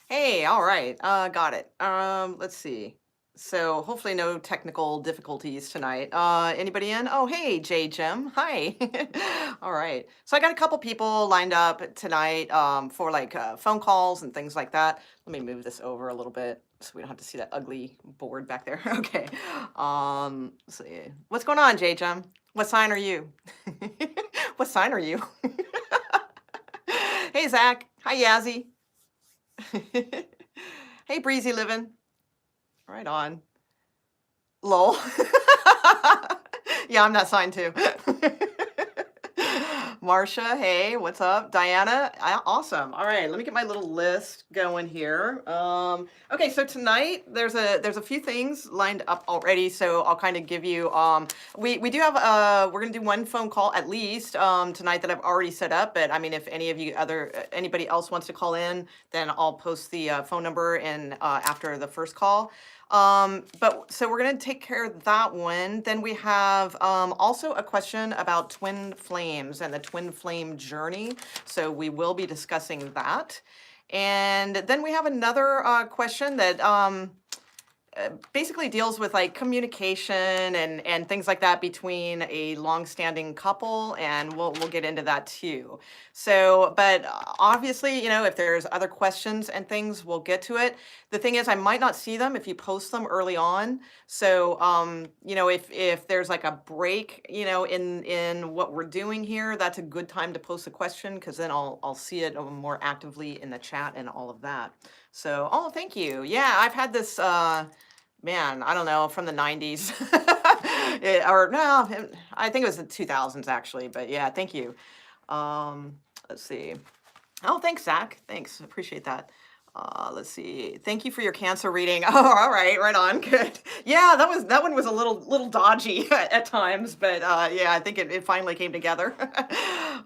Hey, all right. Got it. Let's see. So hopefully no technical difficulties tonight. Anybody in? Oh, hey, J Jim. Hi. All right. So I got a couple people lined up tonight for like phone calls and things like that. Let me move this over a little bit so we don't have to see that ugly board back there. Okay. Let's see. What's going on, J Jim? What sign are you? What sign are you? Hey, Zach. Hi, Yazzie. Hey, Breezy Living. Right on. Lol. Yeah, I'm not signed too. Marcia, hey, what's up? Diana, awesome. All right, let me get my little list going here. Okay, so tonight there's a few things lined up already, so I'll kind of give you we do have we're gonna do one phone call at least tonight that I've already set up. But I mean, if any of you anybody else wants to call in, then I'll post the phone number in after the first call. But so we're going to take care of that one. Then we have also a question about twin flames and the twin flame journey. So we will be discussing that. And then we have another question that basically deals with like communication and things like that between a long-standing couple, and we'll get into that too. So, but obviously, you know, if there's other questions and things, we'll get to it. The thing is, I might not see them if you post them early on. So, you know, if there's like a break, you know, in what we're doing here, that's a good time to post a question because then I'll see it more actively in the chat and all of that. So, oh, thank you. Yeah, I've had this man, I don't know, from the 90s. Or no, I think it was the 2000s actually, but yeah, thank you. Let's see. Oh, thanks, Zach. Thanks. Appreciate that. Let's see. Thank you for your cancer reading. Oh, all right, right on. Good. Yeah, that one was a little dodgy at times, but yeah, I think it finally came together.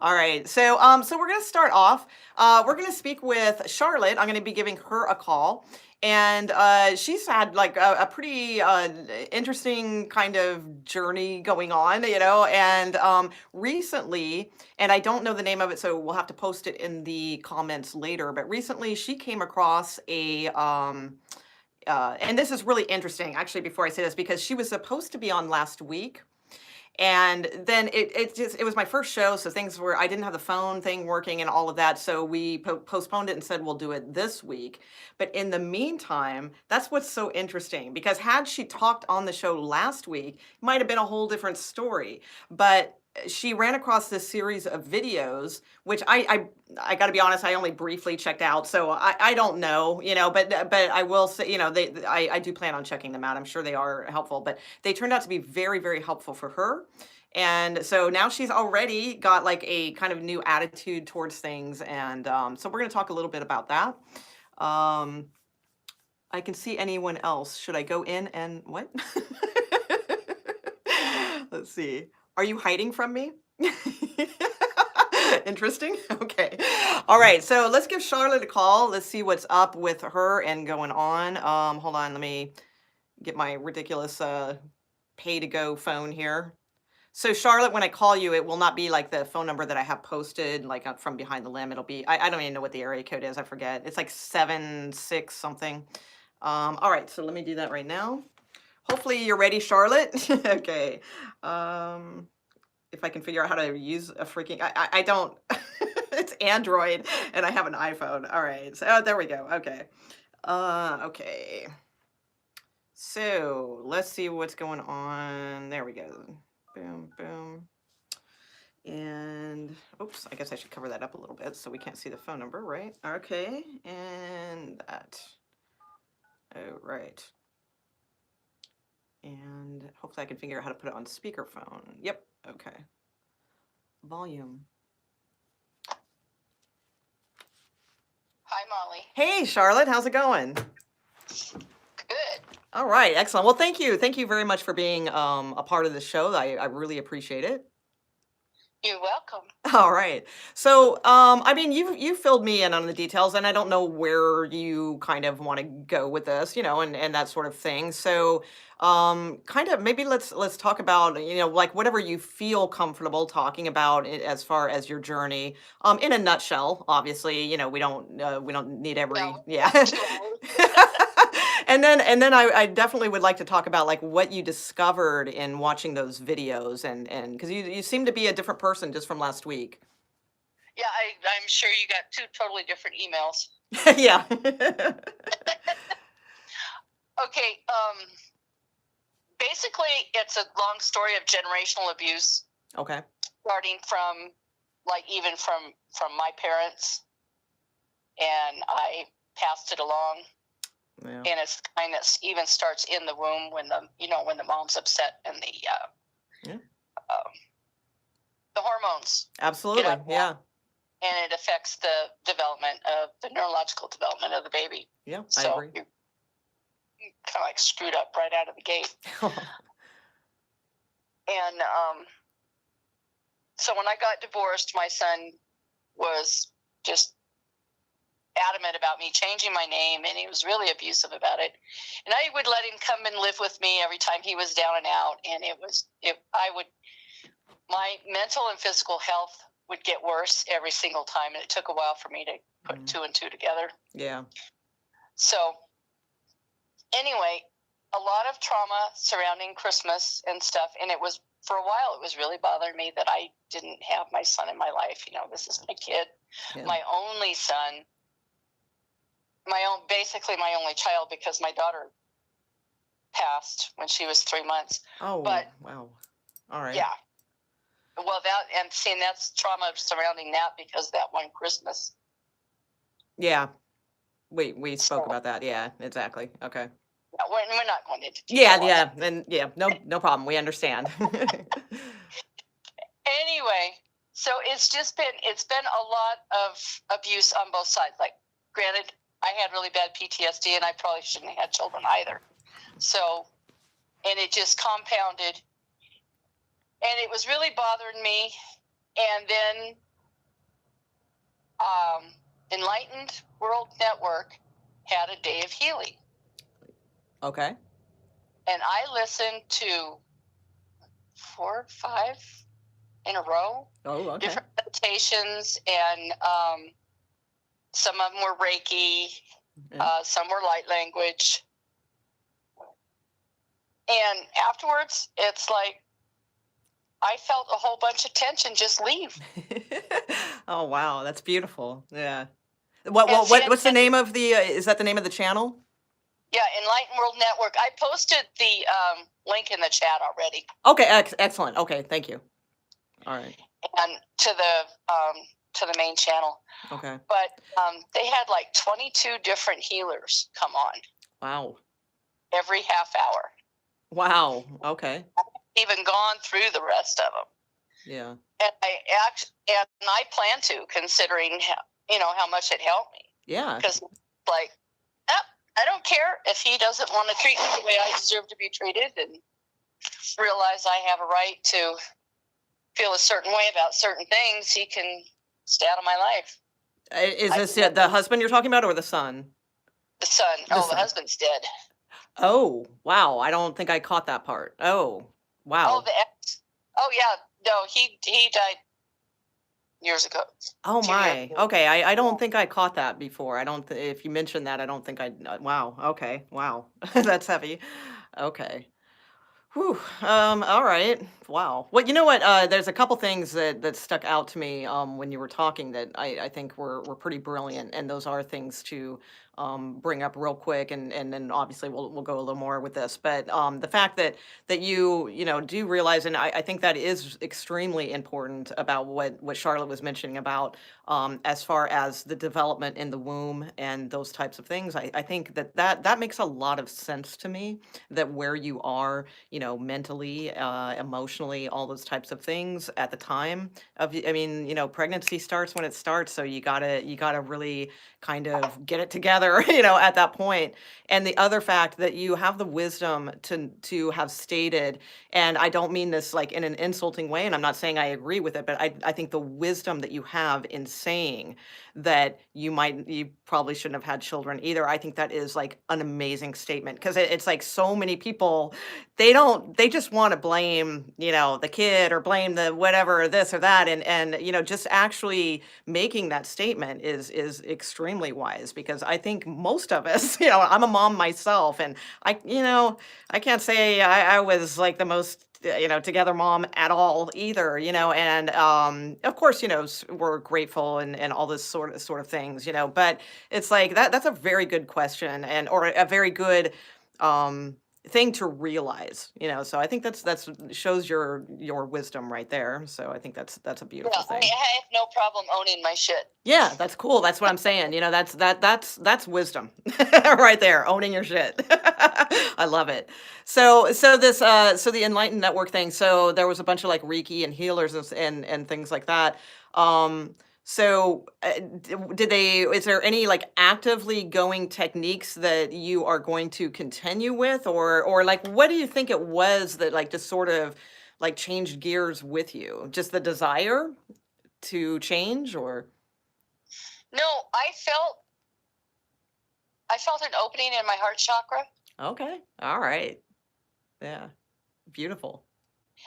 All right. So we're gonna start off. We're gonna speak with Charlotte. I'm gonna be giving her a call. And she's had like a pretty interesting kind of journey going on, you know. And recently, and I don't know the name of it, so we'll have to post it in the comments later. But recently, she came across and this is really interesting, actually, before I say this, because she was supposed to be on last week. And then it was my first show, so things were I didn't have the phone thing working and all of that, so we postponed it and said we'll do it this week. But in the meantime, that's what's so interesting because had she talked on the show last week, it might have been a whole different story. But she ran across this series of videos, which I got to be honest, I only briefly checked out, so I don't know, you know, but I will say, you know, I do plan on checking them out. I'm sure they are helpful, but they turned out to be very, very helpful for her. And so now she's already got like a kind of new attitude towards things. And so we're going to talk a little bit about that. Um, I can see anyone else. Should I go in and what? Let's see. Are you hiding from me? Interesting. Okay. All right. So let's give Charlotte a call. Let's see what's up with her and going on. Hold on. Let me get my ridiculous pay to go phone here. So Charlotte, when I call you, it will not be like the phone number that I have posted, like from behind the limb. It'll be, I don't even know what the area code is. I forget. It's like 76 something. All right. So let me do that right now. Hopefully you're ready, Charlotte. Okay. If I can figure out how to use a freaking, I don't, it's Android and I have an iPhone. All right. So oh, there we go. Okay. Okay. So let's see what's going on. There we go. Boom, boom. And oops, I guess I should cover that up a little bit so we can't see the phone number, right? Okay. And that. Oh, right. And hopefully I can figure out how to put it on speakerphone. Yep. Okay. Volume. Hi, Molly. Hey, Charlotte. How's it going? Good. All right. Excellent. Well, thank you. Thank you very much for being a part of the show. I really appreciate it. You're welcome. All right. So, I mean, you filled me in on the details, and I don't know where you kind of want to go with this, and that sort of thing. So, kind of maybe let's talk about, like whatever you feel comfortable talking about it as far as your journey. In a nutshell, obviously, we don't need Yeah, every, we yeah. got 2 hours. And then I definitely would like to talk about like what you discovered in watching those videos, and because you seem to be a different person just from last week. Yeah, I'm sure you got 2 totally different emails. Yeah. Okay, basically, it's a long story of generational abuse, Okay. starting from, like, even from my parents, and I passed it along. Yeah. And it's kind that even starts in the womb when the mom's upset and Yeah. um, the hormones get Absolutely. out of whack, Yeah. and it affects the neurological development of the baby. Yeah. I So agree. you're kind of like screwed up right out of the gate. And so when I got divorced, my son was just adamant about me changing my name, and he was really abusive about it. And I would let him come and live with me every time he was down and out, and my mental and physical health would get worse every single time, and it took a while for me to put 2 and 2 together. Yeah. So anyway, a lot of trauma surrounding Christmas and stuff, and for a while it was really bothering me that I didn't have my son in my life. This is my kid, Yeah. my only son, basically my only child, because my daughter passed when she was 3 months. Oh, But wow. All right. yeah, well, that's trauma surrounding that, because that one Christmas. Yeah. We spoke So about that. Yeah, exactly. Okay. yeah, we're not going into Yeah, detail on yeah. that. And yeah, no problem. We understand. Anyway, so it's been a lot of abuse on both sides. Like, granted, I had really bad PTSD, and I probably shouldn't have had children either. So, and it just compounded, and it was really bothering me. And then Enlightened World Network had a day of healing, Okay. and I listened to 4 or 5 in a row, Oh, okay. different meditations, and some of them were Reiki, Yeah. some were light language. And afterwards, it's like I felt a whole bunch of tension just leave. Oh, wow. That's beautiful. Yeah. What And what see, what what's the name of the is that the name of the channel? yeah, Enlightened World Network. I posted the link in the chat already, Okay, excellent. Okay, thank you. All right. and to the main channel. Okay. But they had like 22 different healers come on Wow. every half hour. Wow. Okay. Even gone through the rest of them. Yeah. And I plan to, considering how much it helped me. Yeah. Because, like, I don't care if he doesn't want to treat me the way I deserve to be treated, and realize I have a right to feel a certain way about certain things. He can stay out of my life. Is this the husband you're talking about, or the son? The son. The The son. husband's dead. Oh, wow. I don't think I caught that part. Oh, Oh, wow. the ex. Oh, yeah. No, he died years ago. Oh 2 years my. ago. Okay, I don't think I caught that before. I don't if you mentioned that, I don't think I wow. Okay. Wow. That's heavy. Okay. Whew. All right. Wow. Well, you know what? There's a couple things that stuck out to me when you were talking that I think were pretty brilliant, and those are things to bring up real quick, and then obviously we'll go a little more with this. But the fact that you do realize, and I think that is extremely important about what Charlotte was mentioning about as far as the development in the womb and those types of things. I think that makes a lot of sense to me. That where you are, mentally, emotionally, all those types of things at the time pregnancy starts when it starts. So you gotta really kind of get it together together, at that point. And the other fact that you have the wisdom to have stated, and I don't mean this like in an insulting way, and I'm not saying I agree with it, but I think the wisdom that you have in saying that you probably shouldn't have had children either. I think that is like an amazing statement because it's like so many people, they just want to blame, the kid or blame the whatever, this or that. And, just actually making that statement is extremely wise because I think most of us, I'm a mom myself and I can't say I was like the most together mom at all either, and of course, we're grateful and all this sort of things, but it's like that's a very good question and or a very good um thing to realize, so I think that's shows your wisdom right there. So I think that's a Yeah, beautiful I thing. have no problem owning my shit. Yeah, that's cool. That's what I'm saying. That's wisdom right there, owning your shit. I love it. So the Enlightened Network thing. So there was a bunch of like Reiki and healers and things like that. Um did they is there any like actively going techniques that you are going to continue with or like what do you think it was that like just sort of like changed gears with you? Just the desire to change or No, I felt an opening in my heart chakra. okay. All right. Yeah. Beautiful.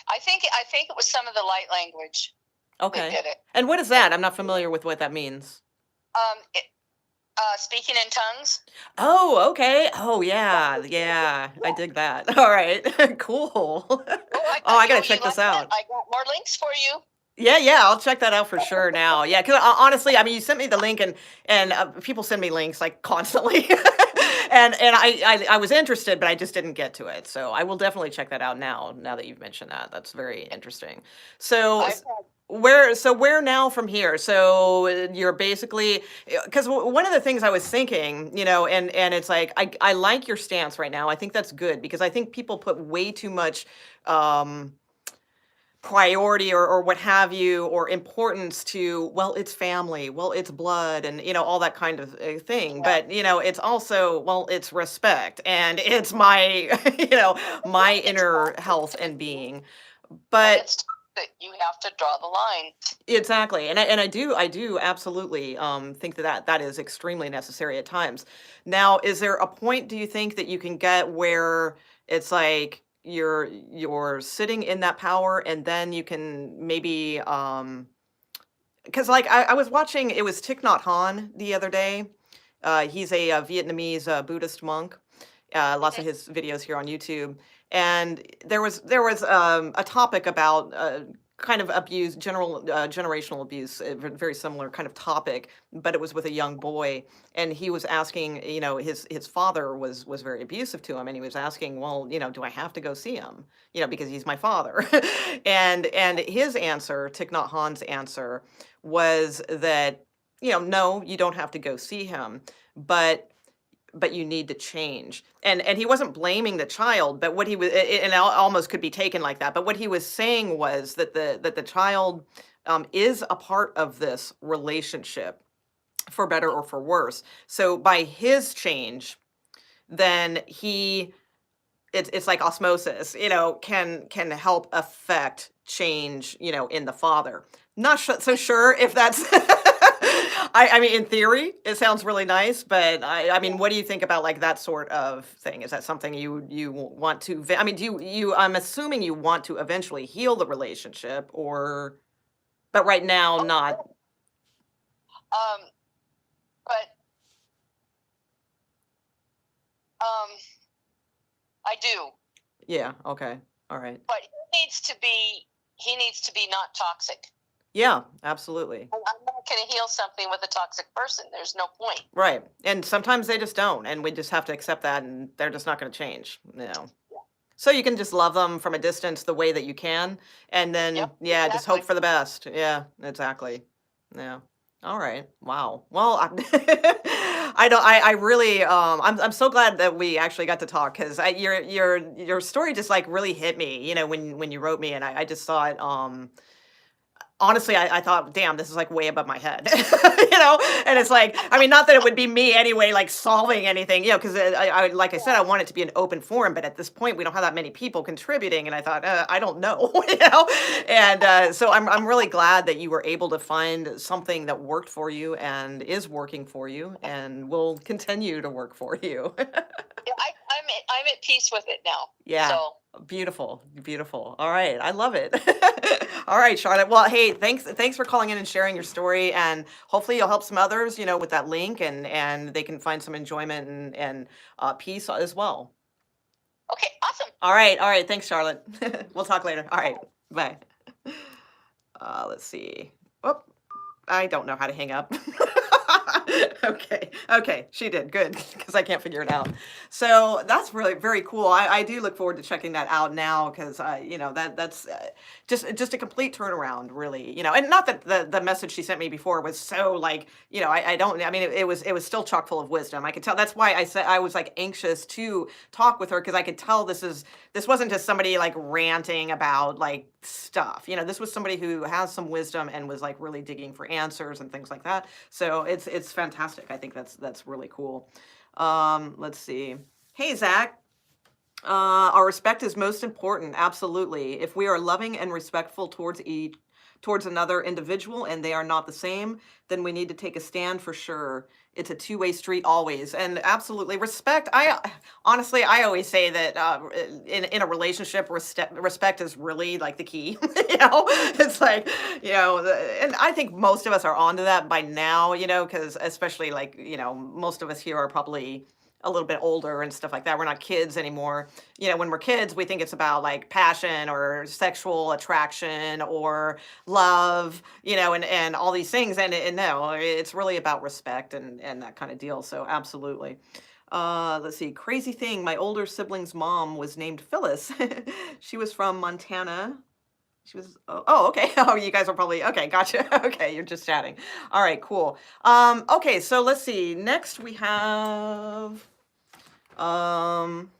I think it was some of the light language that Okay. did it. And what is that? I'm not familiar with what that means. It, speaking in tongues. Oh, okay. Oh, yeah. Yeah. I Yeah. dig that. All right. Cool. Oh, I Oh, thought I gotta you check this liked that. out. I got more links for you. Yeah, yeah, I'll check that out for sure now. Yeah, because honestly, I mean, you sent me the link, and people send me links like constantly, and I was interested, but I just didn't get to it. So I will definitely check that out now. Now that you've mentioned that, that's very interesting. So I've s- had where now from here? So you're basically because one of the things I was thinking, and it's like I like your stance right now. I think that's good because I think people put way too much. Um, priority or what have you or importance to well it's family, well it's blood, and all that kind of thing, yeah. but it's also well it's respect and it's my my It's inner health toxic. and being. And But it's toxic. You have to draw the line. exactly, and I do absolutely think that is extremely necessary at times. Now, is there a point do you think that you can get where it's like you're sitting in that power and then you can maybe because like I was watching it was Thich Nhat Hanh the other day. He's a Vietnamese Buddhist monk. Lots of Mhm. his videos here on YouTube, and there was a topic about kind of abuse, generational abuse, a very similar kind of topic, but it was with a young boy, and he was asking, his father was very abusive to him, and he was asking, well, do I have to go see him, because he's my father, and his answer, Thich Nhat Hanh's answer, was that, no, you don't have to go see him, but you need to change. And he wasn't blaming the child, but what he was and it almost could be taken like that. But what he was saying was that the child is a part of this relationship for better or for worse. So by his change, then it's like osmosis, can help affect change, in the father. Not so sure if that's I mean, in theory, it sounds really nice, but I mean, what do you think about like that sort of thing? Is that something you want to? I mean, do you? I'm assuming you want to eventually heal the relationship, or but right now, not. Um, but um, I do. Yeah. Okay. All right. But he needs to be not toxic. Yeah. Absolutely. I'm not going to heal something with a toxic person. There's no point. Right. And sometimes they just don't, and we just have to accept that, and they're just not going to change. So you can just love them from a distance the way that you can, and then Yep, yeah, just hope exactly. for the best. Yeah, exactly. Yeah. All right. Wow. Well, I don't. I really. I'm so glad that we actually got to talk because your story just like really hit me. When you wrote me, and I just thought. honestly, I thought, damn, this is like way above my head, you know? And it's like, I mean, not that it would be me anyway, like solving anything, you know, because like I said, I want it to be an open forum, but at this point, we don't have that many people contributing. And I thought, I don't know, you know? And so I'm really glad that you were able to find something that worked for you and is working for you and will continue to work for you. Yeah, I'm at peace with it now. Yeah. So Beautiful, beautiful. All right, I love it. All right, Charlotte. Well, hey, thanks for calling in and sharing your story, and hopefully you'll help some others, you know, with that link, and they can find some enjoyment and peace as well. okay, awesome. All right. Thanks, Charlotte. We'll talk later. All right, bye. Let's see. Oh, I don't know how to hang up. Okay, she did good because I can't figure it out. So that's really very cool. I do look forward to checking that out now because you know that's just a complete turnaround, really. You know, and not that the message she sent me before was so like, you know, I don't. I mean, it was still chock full of wisdom. I could tell. That's why I said I was like anxious to talk with her because I could tell this wasn't just somebody like ranting about like stuff. You know, this was somebody who has some wisdom and was like really digging for answers and things like that. So it's fantastic. I think that's really cool. Let's see. Hey, Zach. Our respect is most important. Absolutely. If we are loving and respectful towards another individual and they are not the same, then we need to take a stand for sure. It's a two-way street always. And absolutely respect. Honestly, I always say that in a relationship, respect is really like the key. You know, it's like, you know, and I think most of us are onto that by now, you know, because especially like, you know, most of us here are probably a little bit older and stuff like that. We're not kids anymore. You know, when we're kids, we think it's about like passion or sexual attraction or love, you know, and all these things. And no, it's really about respect and that kind of deal. So absolutely. Let's see. Crazy thing. My older sibling's mom was named Phyllis. She was from Montana. She was, okay. Oh, you guys are probably, okay, gotcha. Okay, you're just chatting. All right, cool. Okay, so let's see. Next we have, I'm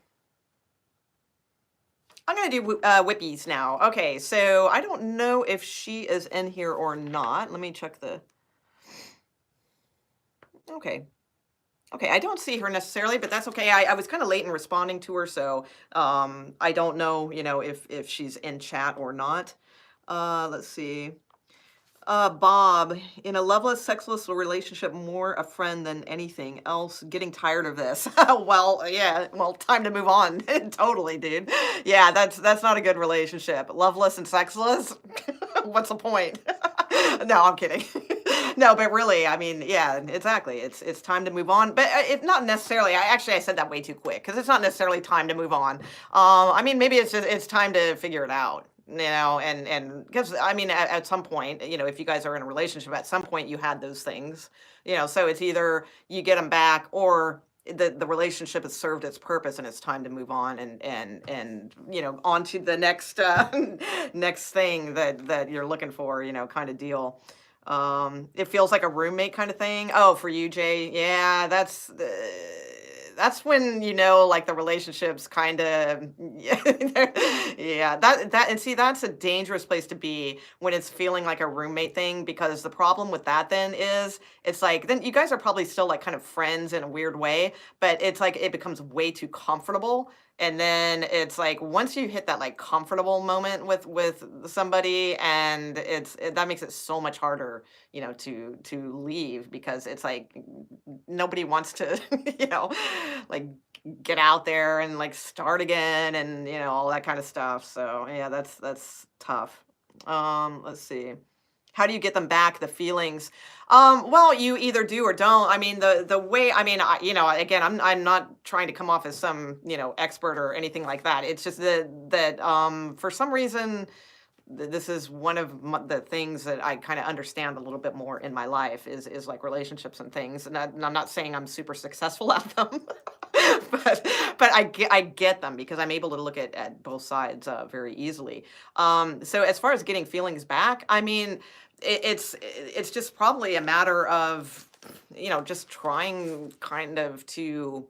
gonna do Whippy's now. Okay, so I don't know if she is in here or not. Let me check okay. Okay, I don't see her necessarily, but that's okay. I was kind of late in responding to her, so I don't know, you know, if she's in chat or not. Let's see. Bob, in a loveless, sexless relationship, more a friend than anything else. Getting tired of this. Well, yeah. Well, time to move on. Totally, dude. Yeah, that's not a good relationship. Loveless and sexless. What's the point? No, I'm kidding. No, but really, I mean, yeah, exactly. It's time to move on, but it's not necessarily. I said that way too quick because it's not necessarily time to move on. I mean, maybe it's time to figure it out. You know, and because I mean, at some point, you know, if you guys are in a relationship, at some point you had those things, you know, so it's either you get them back or the relationship has served its purpose and it's time to move on and you know, on to the next next thing that you're looking for, you know, kind of deal. It feels like a roommate kind of thing. Oh, for you, Jay, yeah, that's when, you know, like the relationship's kind of yeah, that and see, that's a dangerous place to be when it's feeling like a roommate thing, because the problem with that then is it's like then you guys are probably still like kind of friends in a weird way, but it's like it becomes way too comfortable. And then it's like once you hit that like comfortable moment with somebody, and that makes it so much harder, you know, to leave, because it's like nobody wants to you know, like get out there and like start again and you know all that kind of stuff. So yeah, that's tough. Let's see. How do you get them back, the feelings? Well, you either do or don't. I mean, the way, I mean, you know, again, I'm not trying to come off as some, you know, expert or anything like that. It's just that for some reason, this is one of the things that I kind of understand a little bit more in my life is like relationships and things. And I'm not saying I'm super successful at them, but I get them because I'm able to look at both sides very easily. So as far as getting feelings back, I mean, it's just probably a matter of, you know, just trying kind of to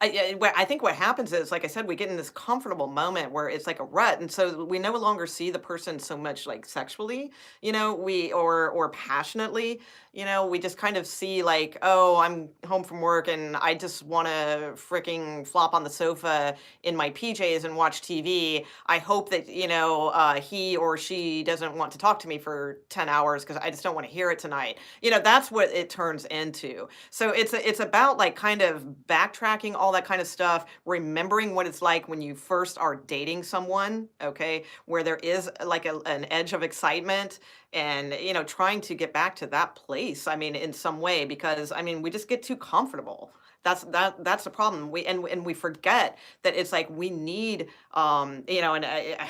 I think what happens is, like I said, we get in this comfortable moment where it's like a rut, and so we no longer see the person so much like sexually, we or passionately, we just kind of see like, oh, I'm home from work and I just want to freaking flop on the sofa in my PJs and watch TV. I hope that he or she doesn't want to talk to me for 10 hours because I just don't want to hear it tonight. That's what it turns into. So it's about like kind of backtracking all that kind of stuff, remembering what it's like when you first are dating someone, okay, where there is like an edge of excitement and trying to get back to that place. I mean, in some way, because I mean, we just get too comfortable. That's the problem. And we forget that it's like we need and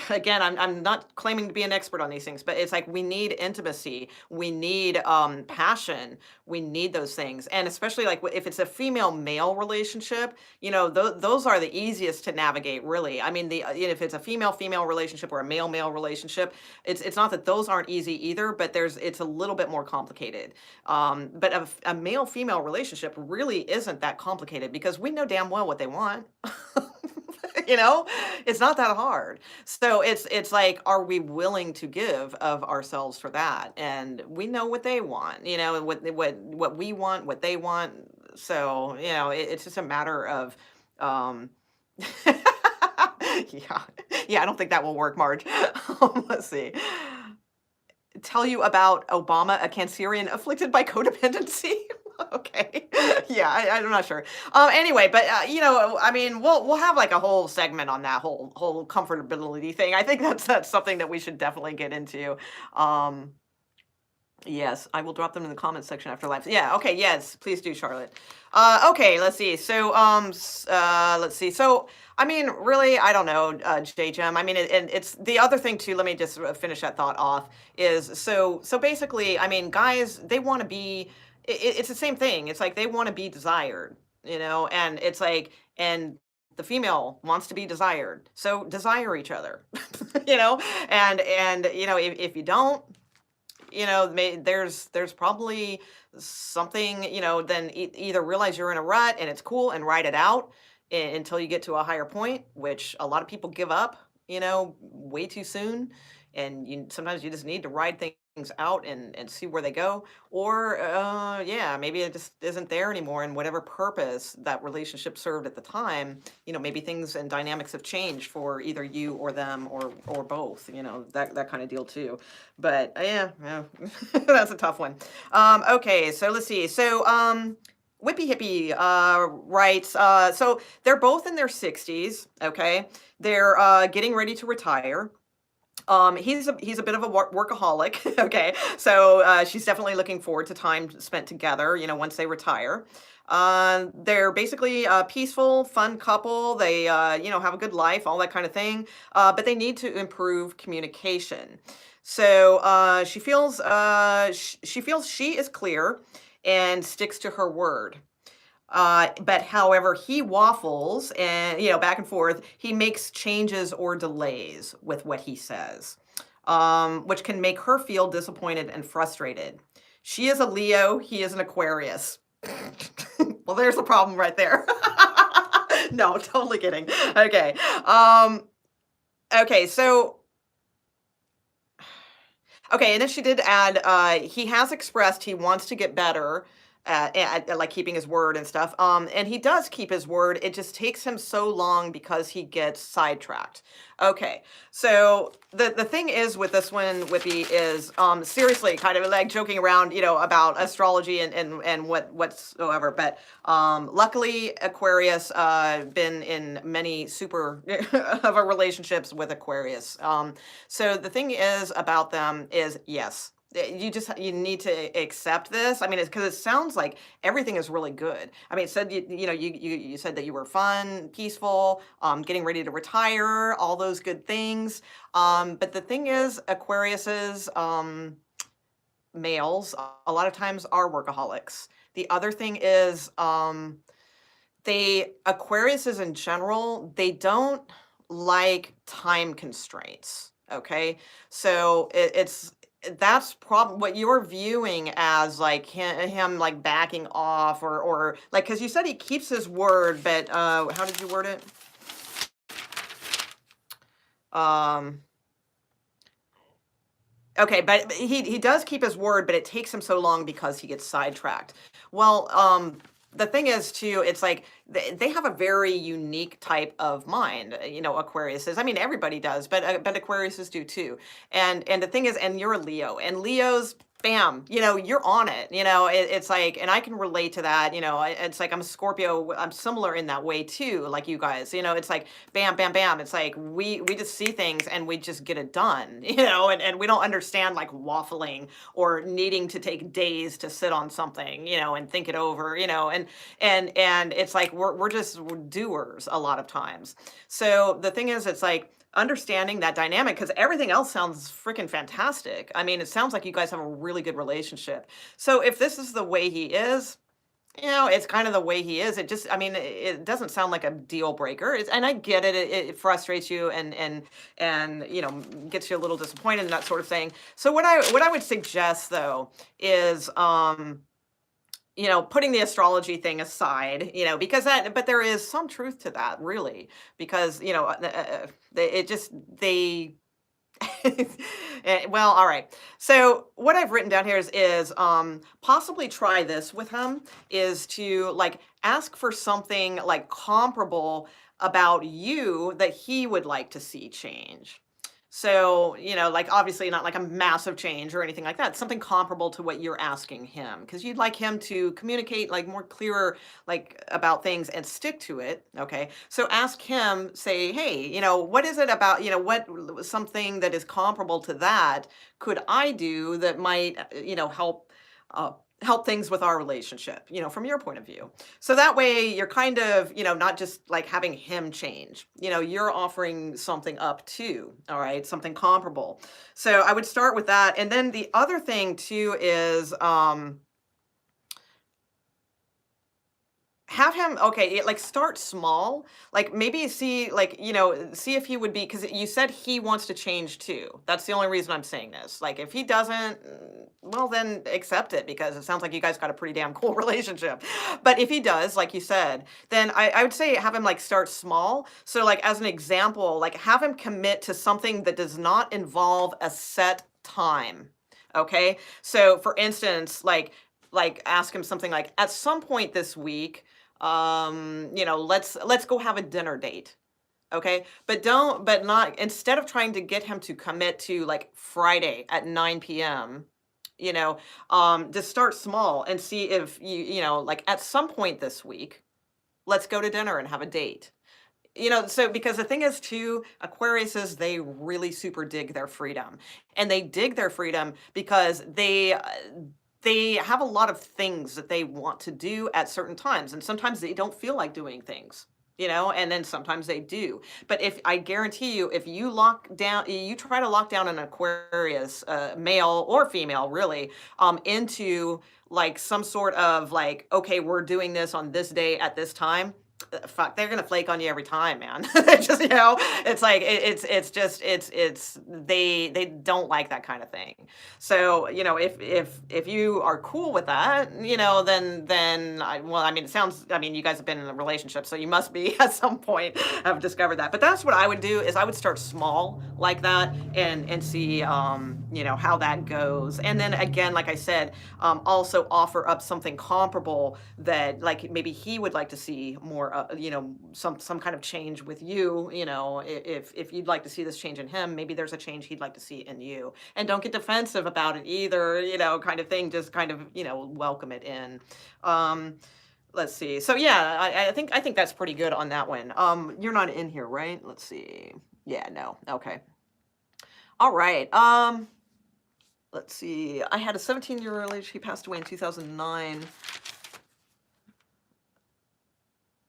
again, I'm not claiming to be an expert on these things, but it's like we need intimacy, we need passion, we need those things. And especially like if it's a female male relationship, those are the easiest to navigate, really. I mean, if it's a female female relationship or a male male relationship, it's not that those aren't easy either, but it's a little bit more complicated. But a male female relationship really isn't that complicated because we know damn well what they want. you know it's not that hard. So it's like, are we willing to give of ourselves for that? And we know what they want, and what we want, what they want. So it's just a matter of um yeah. Yeah, I don't think that will work, Marge. Let's see. Tell you about Obama, a Cancerian afflicted by codependency. Okay. Yeah, I'm not sure. Anyway, but I mean, we'll have like a whole segment on that whole comfortability thing. I think that's something that we should definitely get into. Um, Yes, I will drop them in the comments section after live. Yeah, okay, yes, please do, Charlotte. Okay, let's see. So, let's see. So, I mean, really, I don't know, JGem. I mean, and it's the other thing too. Let me just finish that thought off. Is so basically, I mean, guys, they want to be. It's the same thing. It's like they want to be desired, and it's like, and the female wants to be desired. So desire each other, and if you don't, there's probably something, then either realize you're in a rut and it's cool and ride it out until you get to a higher point, which a lot of people give up, way too soon. And sometimes you just need to ride things out and see where they go. Or, yeah, maybe it just isn't there anymore. And whatever purpose that relationship served at the time, maybe things and dynamics have changed for either you or them or both, that kind of deal too. But yeah, that's a tough one. Okay, so let's see. So, Whippy Hippie writes, so they're both in their 60s, okay? They're getting ready to retire. He's a bit of a workaholic, okay? So she's definitely looking forward to time spent together, once they retire. They're basically a peaceful, fun couple. They, have a good life, all that kind of thing. But they need to improve communication. So she feels she is clear and sticks to her word. But however, he waffles and, back and forth. He makes changes or delays with what he says, which can make her feel disappointed and frustrated. She is a Leo. He is an Aquarius. Well, there's the problem right there. No, totally kidding. Okay. Okay, so okay, and then she did add, he has expressed he wants to get better at like keeping his word and stuff. And he does keep his word. It just takes him so long because he gets sidetracked. Okay, so the thing is with this one, Whippy, is seriously kind of like joking around, about astrology and whatsoever. But luckily, Aquarius been in many super of a relationships with Aquarius. So the thing is about them is, yes, you need to accept this. I mean, it's because it sounds like everything is really good. I mean, it said you said that you were fun, peaceful, getting ready to retire, all those good things. But the thing is, Aquarius's males a lot of times are workaholics. The other thing is, Aquariuses in general, they don't like time constraints. Okay, so it's that's what you're viewing as like him like backing off or like, because you said he keeps his word, but how did you word it? Um, okay, but he does keep his word, but it takes him so long because he gets sidetracked. Well, the thing is too, it's like they have a very unique type of mind, Aquariuses. I mean, everybody does, but Aquariuses do too. And the thing is, and you're a Leo, and Leos, bam, you're on it. It's like, and I can relate to that. It's like I'm a Scorpio. I'm similar in that way too, like you guys. It's like bam, bam, bam. It's like we just see things and we just get it done. And we don't understand like waffling or needing to take days to sit on something, and think it over, and it's like we're doers a lot of times. So the thing is, it's like understanding that dynamic, because everything else sounds freaking fantastic. I mean, it sounds like you guys have a really good relationship. So if this is the way he is, it's kind of the way he is. It just, I mean, it doesn't sound like a deal breaker. And I get it. It frustrates you and gets you a little disappointed and that sort of thing. So what I would suggest though is putting the astrology thing aside, because but there is some truth to that, really, because it just they well, all right. So what I've written down here is possibly try this with him, is to like ask for something like comparable about you that he would like to see change. So, like obviously not like a massive change or anything like that. Something comparable to what you're asking him, because you'd like him to communicate like more clearer, like about things and stick to it. Okay. So ask him, say, hey, what is it about, something that is comparable to that could I do that might, uh, help things with our relationship, from your point of view. So that way you're kind of, not just like having him change, you're offering something up too. All right. Something comparable. So I would start with that. And then the other thing too is, have him, okay, like start small, like maybe see, like, see if he would be, because you said he wants to change too. That's the only reason I'm saying this. Like, if he doesn't, well, then accept it, because it sounds like you guys got a pretty damn cool relationship. But if he does, like you said, then I would say have him like start small. So, like, as an example, like have him commit to something that does not involve a set time. Okay. So, for instance, like ask him something like, at some point this week, let's go have a dinner date. Okay. But not, instead of trying to get him to commit to like Friday at 9 p.m., just start small and see if like at some point this week, let's go to dinner and have a date. So because the thing is too, Aquariuses, they really super dig their freedom. And they dig their freedom because they have a lot of things that they want to do at certain times, and sometimes they don't feel like doing things, and then sometimes they do. But if I guarantee you, if you try to lock down an Aquarius, male or female, really, into like some sort of like, okay, we're doing this on this day at this time. Fuck, they're gonna flake on you every time, man. It's just, it's like it's just they don't like that kind of thing. So, if you are cool with that, well, I mean, it sounds, I mean, you guys have been in a relationship, so you must be at some point have discovered that. But that's what I would do, is I would start small like that and see how that goes. And then again, like I said, also offer up something comparable that like maybe he would like to see more, some kind of change with you. If you'd like to see this change in him, maybe there's a change he'd like to see in you. And don't get defensive about it either, kind of thing. Just kind of, welcome it in. Let's see. So yeah, I think that's pretty good on that one. You're not in here, right? Let's see. Yeah, no. Okay. All right. Let's see. I had a 17-year relationship. He passed away in 2009.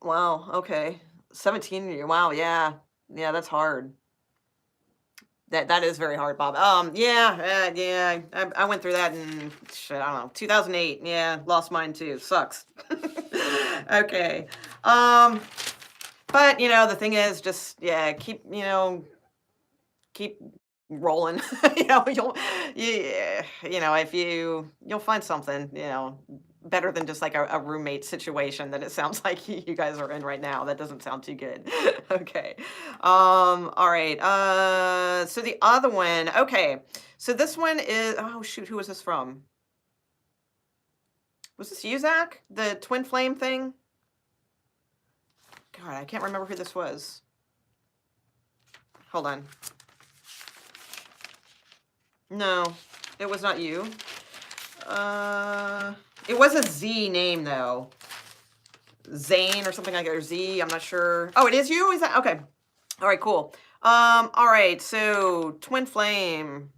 Wow. Okay. 17 year. Wow. Yeah. Yeah, that's hard. That is very hard, Bob. Yeah. I went through that in, shit, I don't know, 2008. Yeah, lost mine too. Sucks. Okay. But the thing is, just, yeah, keep rolling. If you'll find something, better than just like a roommate situation that it sounds like you guys are in right now. That doesn't sound too good. Okay. All right. So the other one, okay. So this one is, oh shoot, who was this from? Was this you, Zach? The twin flame thing? God, I can't remember who this was. Hold on. No, it was not you. It was a Z name though. Zane or something like that, or Z, I'm not sure. Oh, it is you? Is that okay? All right, cool. All right, so twin flame.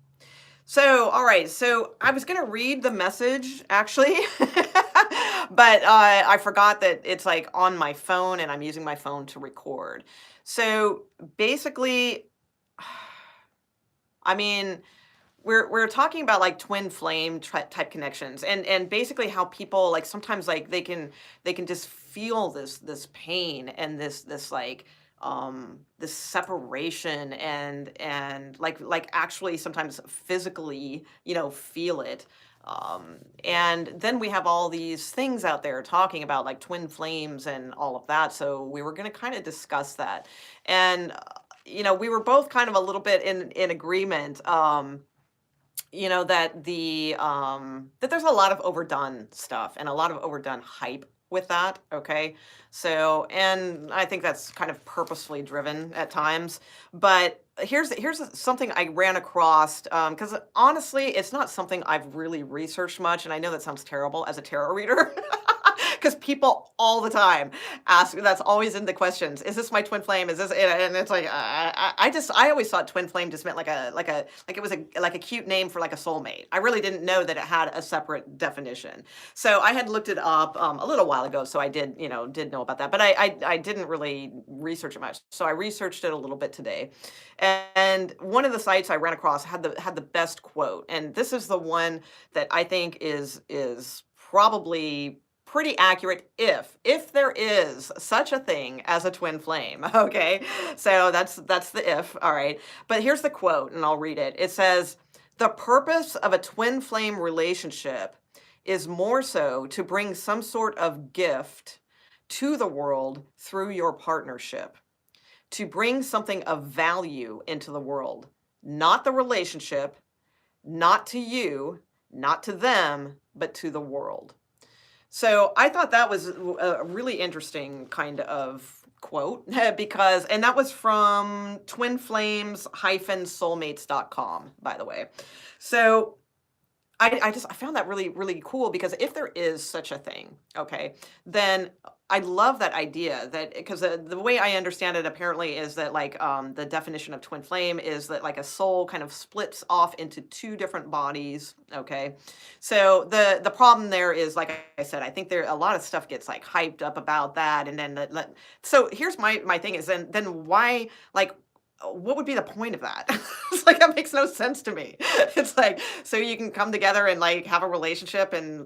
So, all right, so I was gonna read the message actually, but I forgot that it's like on my phone and I'm using my phone to record. So basically, I mean, we're talking about like twin flame type connections, and basically how people like sometimes like they can just feel this pain and this like this separation and like actually sometimes physically feel it. And then we have all these things out there talking about like twin flames and all of that, so we were going to kind of discuss that. And we were both kind of a little bit in agreement, that there's a lot of overdone stuff and a lot of overdone hype with that. Okay. So, and I think that's kind of purposefully driven at times. But here's something I ran across, because honestly, it's not something I've really researched much. And I know that sounds terrible as a tarot reader. Because people all the time ask, that's always in the questions. Is this my twin flame? Is this it? And it's like, I always thought twin flame just meant like it was like a cute name for like a soulmate. I really didn't know that it had a separate definition. So I had looked it up a little while ago. So I did know about that, but I didn't really research it much. So I researched it a little bit today. And one of the sites I ran across had the best quote. And this is the one that I think is probably pretty accurate if there is such a thing as a twin flame. Okay, so that's the if. All right, but here's the quote, and I'll read it. It says, the purpose of a twin flame relationship is more so to bring some sort of gift to the world through your partnership, to bring something of value into the world, not the relationship, not to you, not to them, but to the world. So I thought that was a really interesting kind of quote because, and that was from twinflames-soulmates.com, by the way. So I found that really, really cool because if there is such a thing, okay, then I love that idea that because the way I understand it apparently is that like the definition of twin flame is that like a soul kind of splits off into two different bodies. Okay, so the problem there is like I said, I think there a lot of stuff gets like hyped up about that, and then so here's my thing is then why like what would be the point of that? It's like that makes no sense to me. It's like so you can come together and like have a relationship and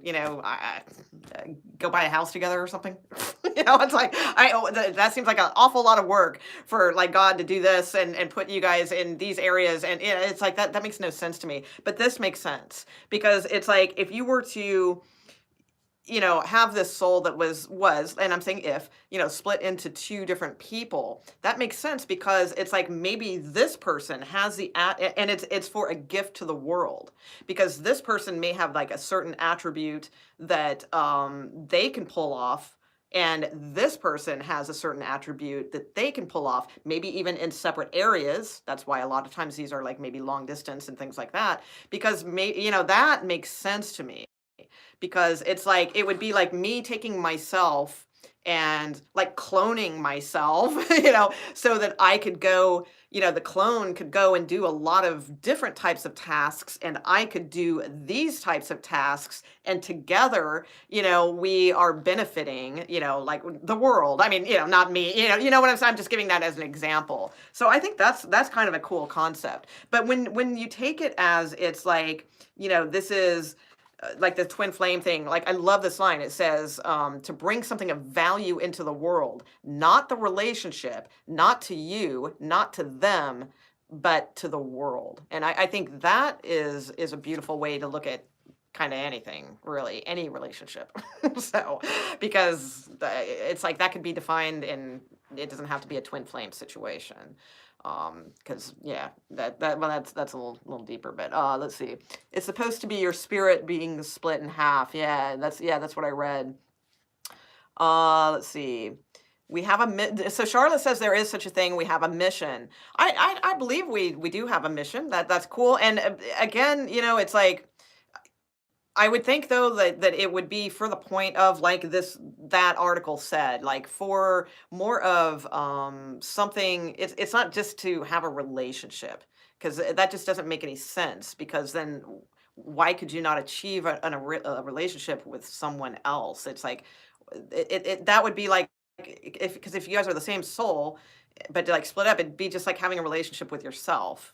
go buy a house together or something. It's like that seems like an awful lot of work for like God to do this and put you guys in these areas, and it's like that makes no sense to me. But this makes sense because it's like if you were to have this soul that was, and I'm saying if, split into two different people, that makes sense because it's like maybe this person has and it's for a gift to the world because this person may have like a certain attribute that they can pull off. And this person has a certain attribute that they can pull off, maybe even in separate areas. That's why a lot of times these are like maybe long distance and things like that, because that makes sense to me because it's like it would be like me taking myself and like cloning myself, so that I could go, the clone could go and do a lot of different types of tasks and I could do these types of tasks and together, we are benefiting, like the world. I mean, not me, what I'm saying? I'm just giving that as an example. So I think that's kind of a cool concept. But when you take it as it's like, this is like the twin flame thing, like I love this line. It says to bring something of value into the world, not the relationship, not to you, not to them, but to the world. And I think that is a beautiful way to look at kind of anything, really, any relationship. So, because it's like that could be defined in, it doesn't have to be a twin flame situation. Because yeah, well, that's a little deeper, but let's see. It's supposed to be your spirit being split in half. Yeah, that's what I read. Let's see. We have so Charlotte says there is such a thing. We have a mission. I believe we do have a mission. That's cool. And again, it's like I would think though that it would be for the point of like that article said, like for more of something. It's not just to have a relationship, because that just doesn't make any sense, because then why could you not achieve a relationship with someone else? It's like that would be like, if you guys are the same soul, but like split up, it'd be just like having a relationship with yourself.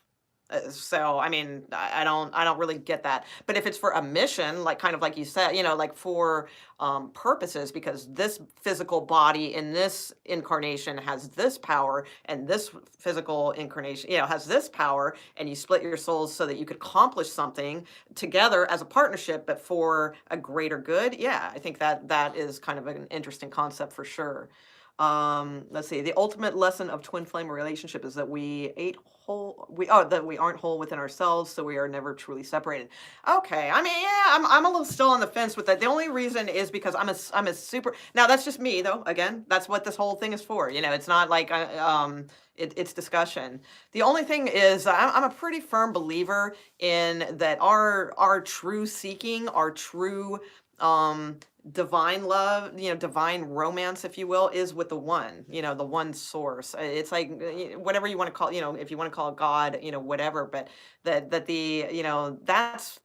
So I mean, I don't really get that. But if it's for a mission, like kind of like you said, like for purposes, because this physical body in this incarnation has this power, and this physical incarnation, has this power, and you split your souls so that you could accomplish something together as a partnership, but for a greater good. Yeah, I think that is kind of an interesting concept for sure. Let's see. The ultimate lesson of twin flame relationship is that that we aren't whole within ourselves, so we are never truly separated. Okay. I mean, yeah, I'm a little still on the fence with that. The only reason is because I'm a super, now that's just me though. Again, that's what this whole thing is for. It's not like it's discussion. The only thing is I'm a pretty firm believer in that our true seeking, our true divine love, divine romance, if you will, is with the one, the one source. It's like whatever you want to call, if you want to call it God, whatever, but that the,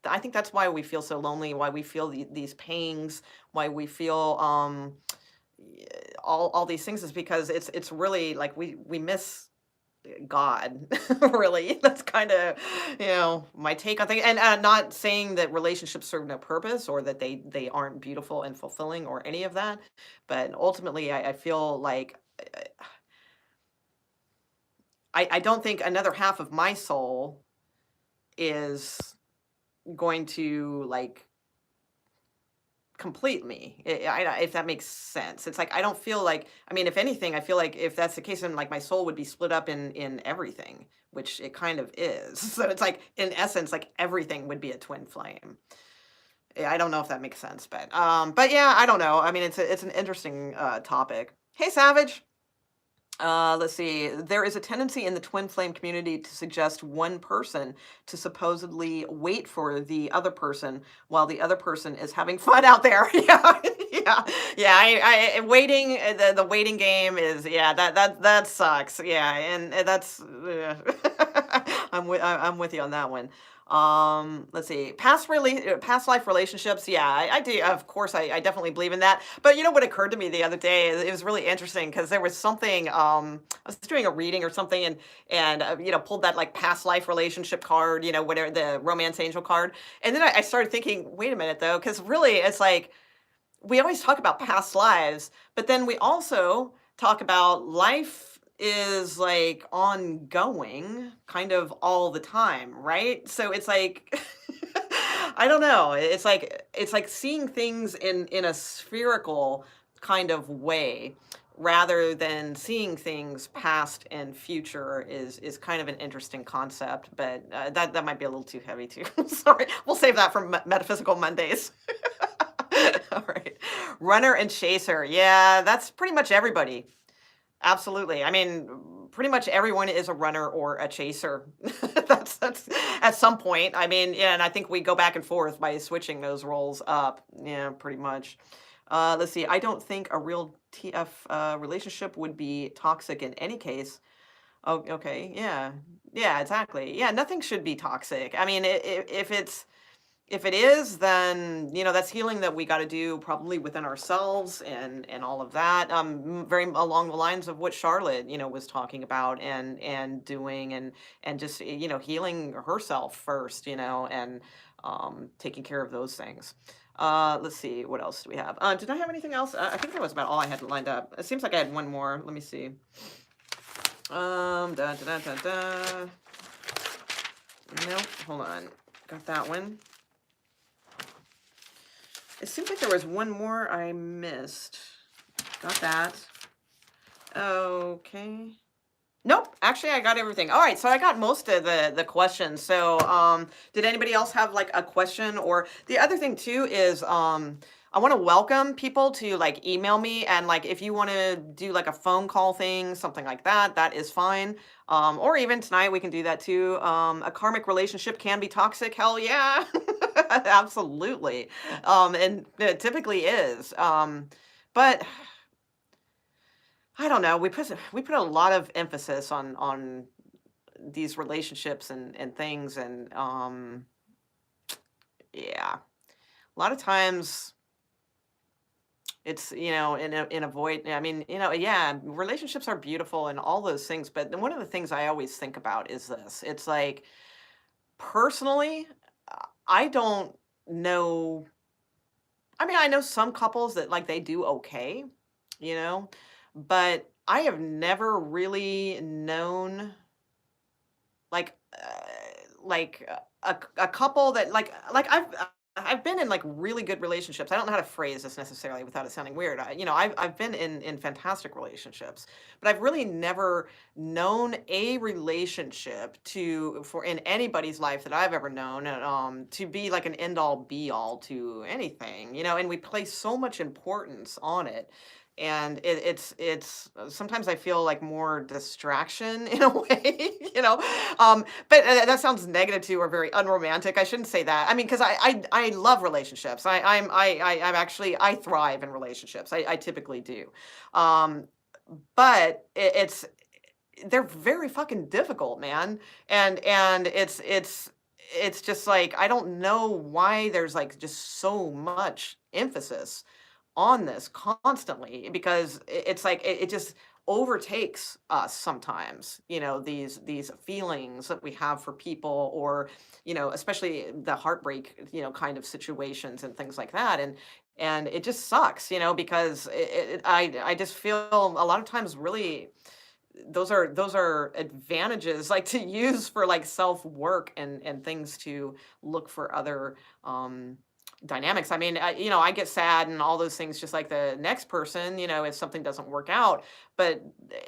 I think that's why we feel so lonely, why we feel these pangs, why we feel all these things, is because it's really like we miss God, really. That's kind of, my take on things. And not saying that relationships serve no purpose, or that they aren't beautiful and fulfilling, or any of that. But ultimately, I feel like I don't think another half of my soul is going to like complete me, if that makes sense. It's like I don't feel like, I mean, if anything, I feel like if that's the case, then like my soul would be split up in everything, which it kind of is. So it's like in essence, like everything would be a twin flame. Yeah, I don't know if that makes sense, but yeah, I don't know. I mean, it's an interesting topic. Hey, Savage. Let's see. There is a tendency in the twin flame community to suggest one person to supposedly wait for the other person while the other person is having fun out there. Yeah, yeah. Waiting. The waiting game is, yeah. That sucks. Yeah, and that's. I'm with you on that one. Let's see. Past life relationships. Yeah, I do. Of course, I definitely believe in that. But you know what occurred to me the other day? It was really interesting, because there was something. I was doing a reading or something, and pulled that like past life relationship card. Whatever, the romance angel card. And then I started thinking, wait a minute though, because really it's like we always talk about past lives, but then we also talk about life is like ongoing kind of all the time, right? So it's like I don't know. It's like seeing things in a spherical kind of way, rather than seeing things past and future, is kind of an interesting concept, but that might be a little too heavy too. Sorry, we'll save that for Metaphysical Mondays. All right. Runner and chaser. Yeah, that's pretty much everybody. Absolutely. I mean, pretty much everyone is a runner or a chaser. That's at some point. I mean, yeah, and I think we go back and forth by switching those roles up. Yeah, pretty much. Let's see. I don't think a real TF relationship would be toxic in any case. Oh, okay. Yeah. Yeah, exactly. Yeah, nothing should be toxic. I mean, if it is, then that's healing that we got to do probably within ourselves, and all of that. Very along the lines of what Charlotte was talking about, and doing, and just healing herself first, and taking care of those things. Let's see, what else do we have? Did I have anything else? I think that was about all I had lined up. It seems like I had one more. Let me see. Da, da, da, da, da. Nope, hold on. Got that one. It seems like there was one more I missed. Got that. Okay. Nope, actually I got everything. All right, so I got most of the questions. So, did anybody else have like a question? Or the other thing too is, I want to welcome people to like email me, and like if you want to do like a phone call thing, something like that, that is fine. Or even tonight we can do that too. A karmic relationship can be toxic. Hell yeah, absolutely. And it typically is. But I don't know. We put a lot of emphasis on these relationships and things, and yeah, a lot of times it's, in a void. I mean, yeah, relationships are beautiful and all those things, but one of the things I always think about is this. It's like, personally, I don't know. I mean, I know some couples that like they do okay, you know, but I have never really known like, a couple that I've been in, like, really good relationships. I don't know how to phrase this necessarily without it sounding weird. I've been in fantastic relationships, but I've really never known a relationship for in anybody's life that I've ever known, to be like an end all be all to anything, and we place so much importance on it. And sometimes I feel like more distraction in a way, but that sounds negative too, or very unromantic. I shouldn't say that. I mean, because I love relationships. I'm actually, I thrive in relationships. I typically do, um, but they're very fucking difficult, man. And it's just like I don't know why there's like just so much emphasis on this constantly, because it's like it just overtakes us sometimes, these feelings that we have for people, or especially the heartbreak, kind of situations and things like that. And it just sucks, because I just feel a lot of times really those are advantages like to use for like self work and things to look for other dynamics. I mean, I get sad and all those things just like the next person, if something doesn't work out. But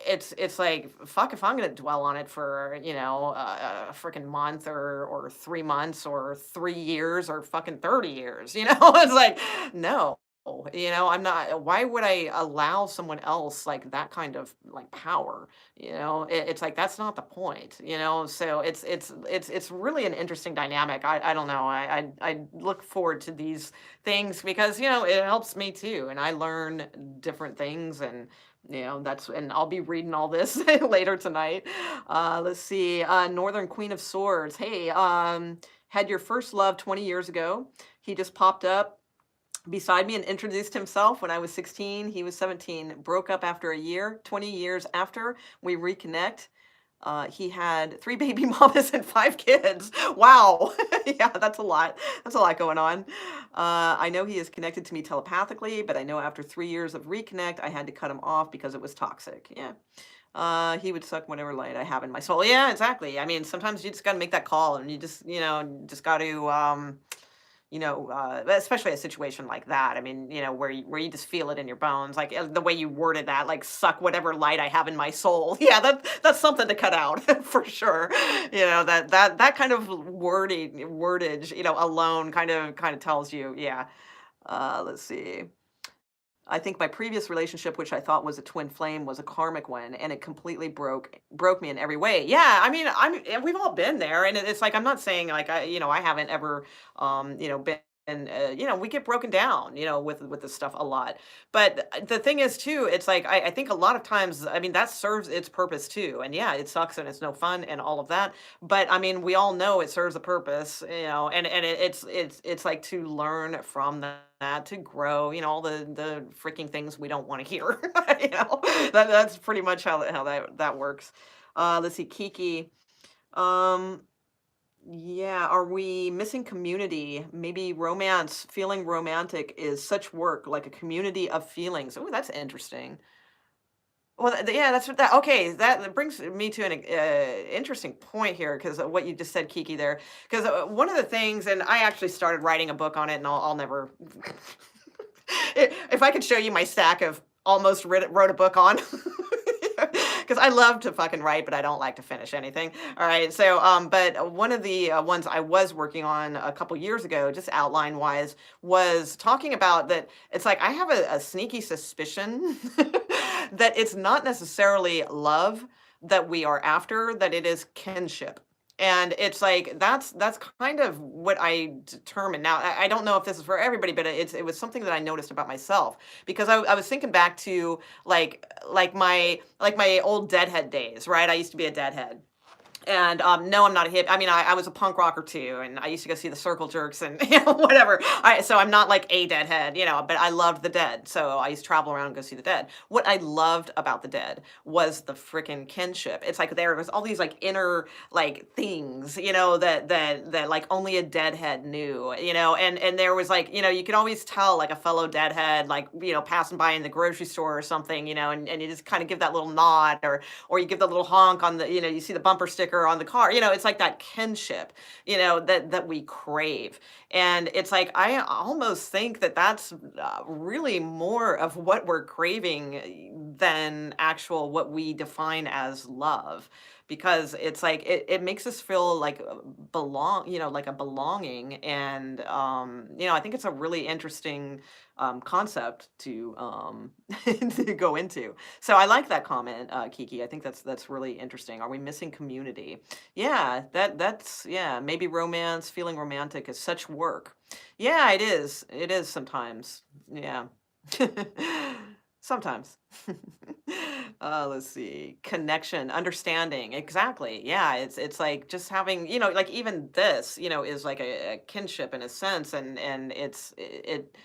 it's like, fuck, if I'm going to dwell on it for, a freaking month, or 3 months, or 3 years, or fucking 30 years, it's like, no. I'm not. Why would I allow someone else like that kind of like power? It's like that's not the point. So it's really an interesting dynamic. I don't know. I look forward to these things because it helps me too, and I learn different things, and and I'll be reading all this later tonight. Let's see. Northern Queen of Swords. Hey, had your first love 20 years ago. He just popped up beside me and introduced himself when I was 16. He was 17. Broke up after a year. 20 years after, we reconnect. He had 3 baby mamas and 5 kids. Wow. Yeah, that's a lot. That's a lot going on. I know he is connected to me telepathically, but I know after 3 years of reconnect, I had to cut him off because it was toxic. Yeah. He would suck whatever light I have in my soul. Yeah, exactly. I mean, sometimes you just got to make that call, and you just got to, especially a situation like that. I mean, where you just feel it in your bones, like the way you worded that, like suck whatever light I have in my soul. Yeah, that's something to cut out for sure. That kind of wordage, alone kind of tells you, yeah. Let's see. I think my previous relationship, which I thought was a twin flame, was a karmic one, and it completely broke me in every way. Yeah, I mean, we've all been there, and it's like I'm not saying like I haven't ever, been. And we get broken down, with this stuff a lot. But the thing is, too, it's like I think a lot of times, I mean, that serves its purpose too. And yeah, it sucks and it's no fun and all of that. But I mean, we all know it serves a purpose, and it's like to learn from that, to grow, all the freaking things we don't want to hear. That's pretty much how that works. Let's see, Kiki. Um, yeah, are we missing community? Maybe romance, feeling romantic is such work, like a community of feelings. Oh, that's interesting. Well, yeah, that's what that okay, that brings me to an interesting point here because of what you just said, Kiki, there. Because one of the things, and I actually started writing a book on it, and I'll never. If I could show you my stack of almost wrote a book on. Because I love to fucking write, but I don't like to finish anything. All right. So, but one of the ones I was working on a couple years ago, just outline wise, was talking about that. It's like I have a sneaky suspicion that it's not necessarily love that we are after, that it is kinship. And it's like that's kind of what I determined. Now I don't know if this is for everybody, but it was something that I noticed about myself because I was thinking back to like my old Deadhead days, right? I used to be a Deadhead. And no, I'm not a hip. I mean, I was a punk rocker too, and I used to go see the Circle Jerks and whatever. So I'm not like a Deadhead, but I loved the Dead. So I used to travel around and go see the Dead. What I loved about the Dead was the freaking kinship. It's like there was all these like inner like things, that like only a Deadhead knew, and there was like you could always tell like a fellow Deadhead like passing by in the grocery store or something, and you just kind of give that little nod or you give the little honk on the you see the bumper sticker on the car. It's like that kinship, that we crave. And it's like I almost think that that's really more of what we're craving than actual what we define as love, because it's like it makes us feel like like a belonging. And I think it's a really interesting concept to to go into. So I like that comment, Kiki. I think that's really interesting. Are we missing community? Yeah, that's yeah. Maybe romance, feeling romantic is such work. Yeah, it is. It is sometimes. Yeah. Sometimes. Let's see. Connection, understanding. Exactly. Yeah, it's like just having, like even this, is like a kinship in a sense, and it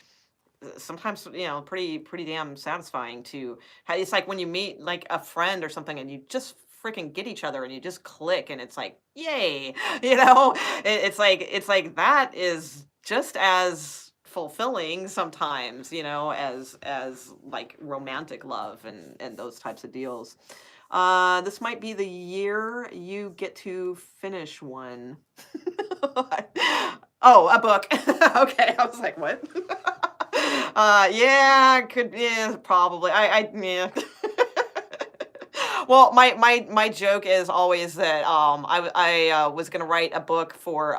sometimes pretty damn satisfying to it's like when you meet like a friend or something and you just freaking get each other and you just click and it's like yay. It's like that is just as fulfilling sometimes, as like romantic love and those types of deals. This might be the year you get to finish one. Oh, a book. Okay, I was like, what? Yeah, could yeah, probably. Yeah. Well, my joke is always that I was gonna write a book for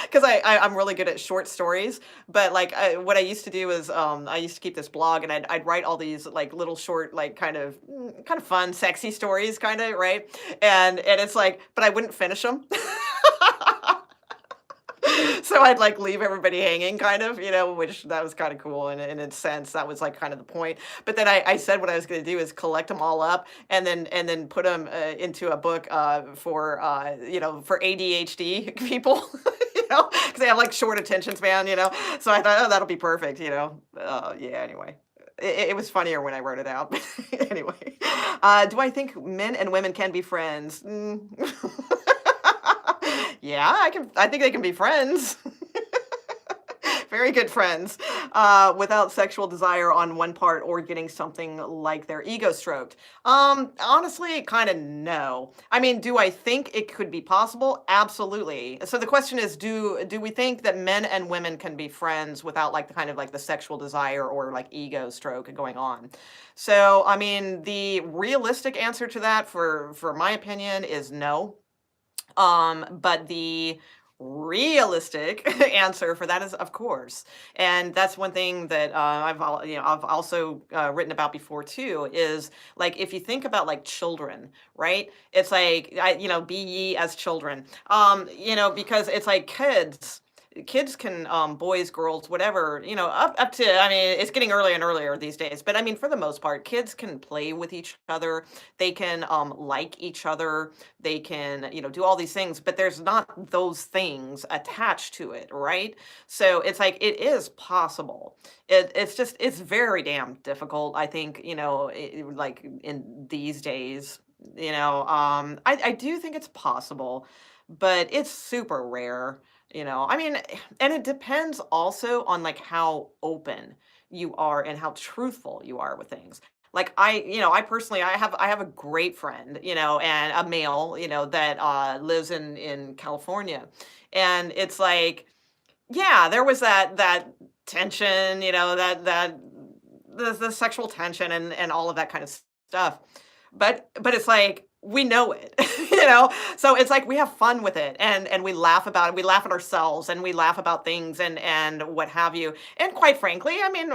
because I'm really good at short stories, but like what I used to do is I used to keep this blog and I'd write all these like little short like kind of fun sexy stories kind of right, and it's like but I wouldn't finish them. So I'd like leave everybody hanging kind of, which that was kind of cool in a sense. That was like kind of the point. But then I said what I was going to do is collect them all up and then put them into a book for for ADHD people, because they have like short attention span, So I thought, oh, that'll be perfect, yeah. Anyway, it was funnier when I wrote it out. Anyway, do I think men and women can be friends? Yeah, I think they can be friends. Very good friends, without sexual desire on one part or getting something like their ego stroked. Honestly, kind of no. I mean, do I think it could be possible? Absolutely. So the question is, do we think that men and women can be friends without like the kind of like the sexual desire or like ego stroke going on? So, I mean, the realistic answer to that, for my opinion, is no. But the realistic answer for that is of course. And that's one thing that I've also written about before too, is like if you think about like children, right? It's like be ye as children. Because it's like kids can boys, girls, whatever, up to, I mean, it's getting earlier and earlier these days, but I mean for the most part kids can play with each other, they can like each other, they can do all these things, but there's not those things attached to it, right? So it's like it is possible. It's very damn difficult, I think, like in these days, I do think it's possible, but it's super rare. I mean, and it depends also on like how open you are and how truthful you are with things. like I personally, I have a great friend, and a male, that lives in California. And it's like, yeah, there was that tension, that the sexual tension and all of that kind of stuff. But it's like we know it, So it's like we have fun with it, and we laugh about it. We laugh at ourselves, and we laugh about things and what have you. And quite frankly, I mean,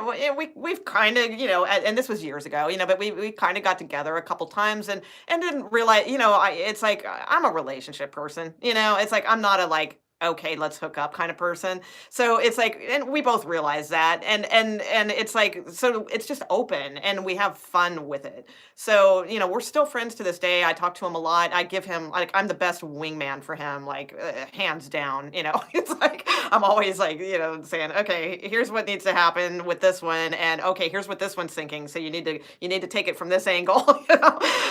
we've kind of, and this was years ago, but we kind of got together a couple times and didn't realize, it's like I'm a relationship person, It's like I'm not a like, okay, let's hook up kind of person. So it's like, and we both realize that, and it's like, so it's just open, and we have fun with it. So we're still friends to this day. I talk to him a lot. I give him, like, I'm the best wingman for him, like, hands down. It's like I'm always like, saying, okay, here's what needs to happen with this one, and okay, here's what this one's thinking. So you need to take it from this angle.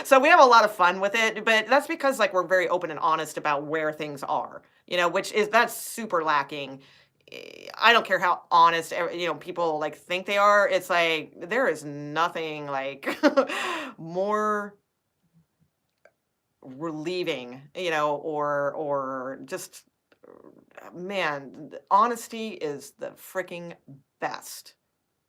So we have a lot of fun with it, but that's because like we're very open and honest about where things are, which is that's super lacking. I don't care how honest, people like think they are. It's like there is nothing like more relieving, or just man, honesty is the freaking best.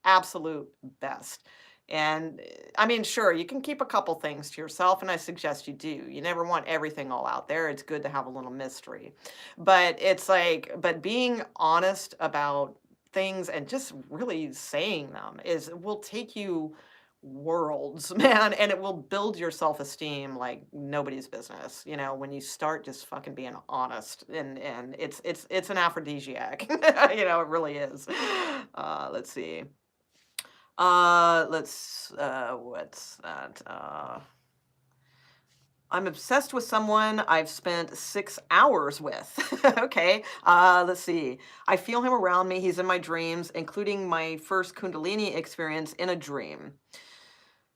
Absolute best. And I mean, sure, you can keep a couple things to yourself, and I suggest you do. You never want everything all out there. It's good to have a little mystery. But it's like, but being honest about things and just really saying them will take you worlds, man, and it will build your self-esteem like nobody's business, when you start just fucking being honest, and it's an aphrodisiac. It really is. Let's see. What's that? I'm obsessed with someone I've spent 6 hours with. Okay. Let's see. I feel him around me. He's in my dreams, including my first Kundalini experience in a dream.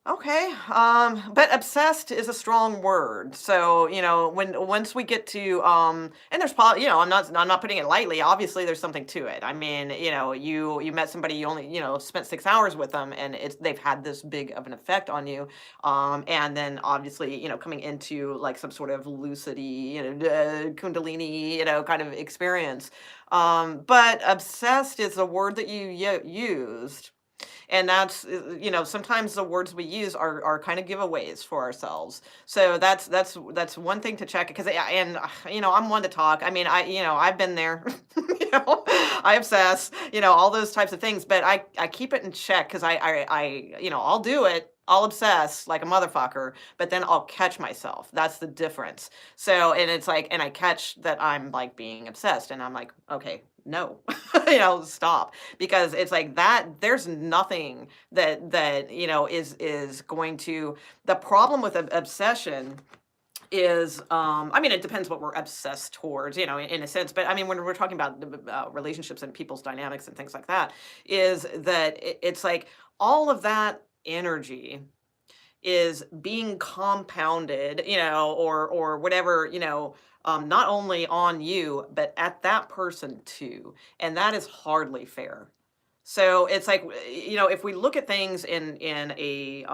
Okay, but obsessed is a strong word. So, when once we get to and there's probably, I'm not putting it lightly. Obviously, there's something to it. I mean, you met somebody, you only, spent 6 hours with them, and they've had this big of an effect on you. And then obviously, coming into like some sort of lucidity, Kundalini, kind of experience. But obsessed is a word that you used, and that's, sometimes the words we use are kind of giveaways for ourselves. So that's one thing to check, because and I'm one to talk. I mean, I've been there. I obsess, all those types of things, but I keep it in check, because I'll do it. I'll obsess like a motherfucker, but then I'll catch myself. That's the difference. So, and it's like, and I catch that I'm like being obsessed, and I'm like, okay, no, stop. Because it's like that, there's nothing that, is going to, the problem with obsession is, I mean, it depends what we're obsessed towards, in a sense. But I mean, when we're talking about relationships and people's dynamics and things like that, is that it's like all of that energy is being compounded, or whatever, not only on you, but at that person too. And that is hardly fair. So it's like, if we look at things in a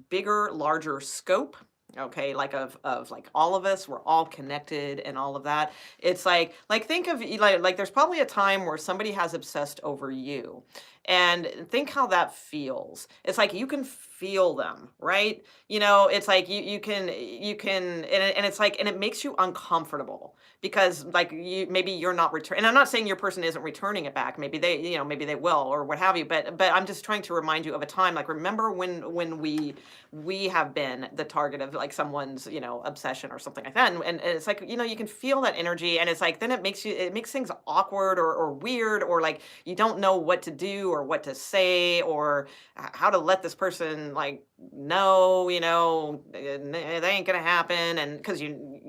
bigger, larger scope, okay, like of like all of us, we're all connected and all of that. It's like think of like there's probably a time where somebody has obsessed over you, and think how that feels. It's like you can feel them, right? It's like you can, and it's like, and it makes you uncomfortable, because like maybe you're not returning. And I'm not saying your person isn't returning it back. Maybe they, maybe they will, or what have you. But I'm just trying to remind you of a time, like, remember when we have been the target of like someone's, obsession or something like that. And it's like, you can feel that energy, and it's like, then it makes things awkward, or weird, or like you don't know what to do or what to say, or how to let this person like know, it ain't gonna happen. And because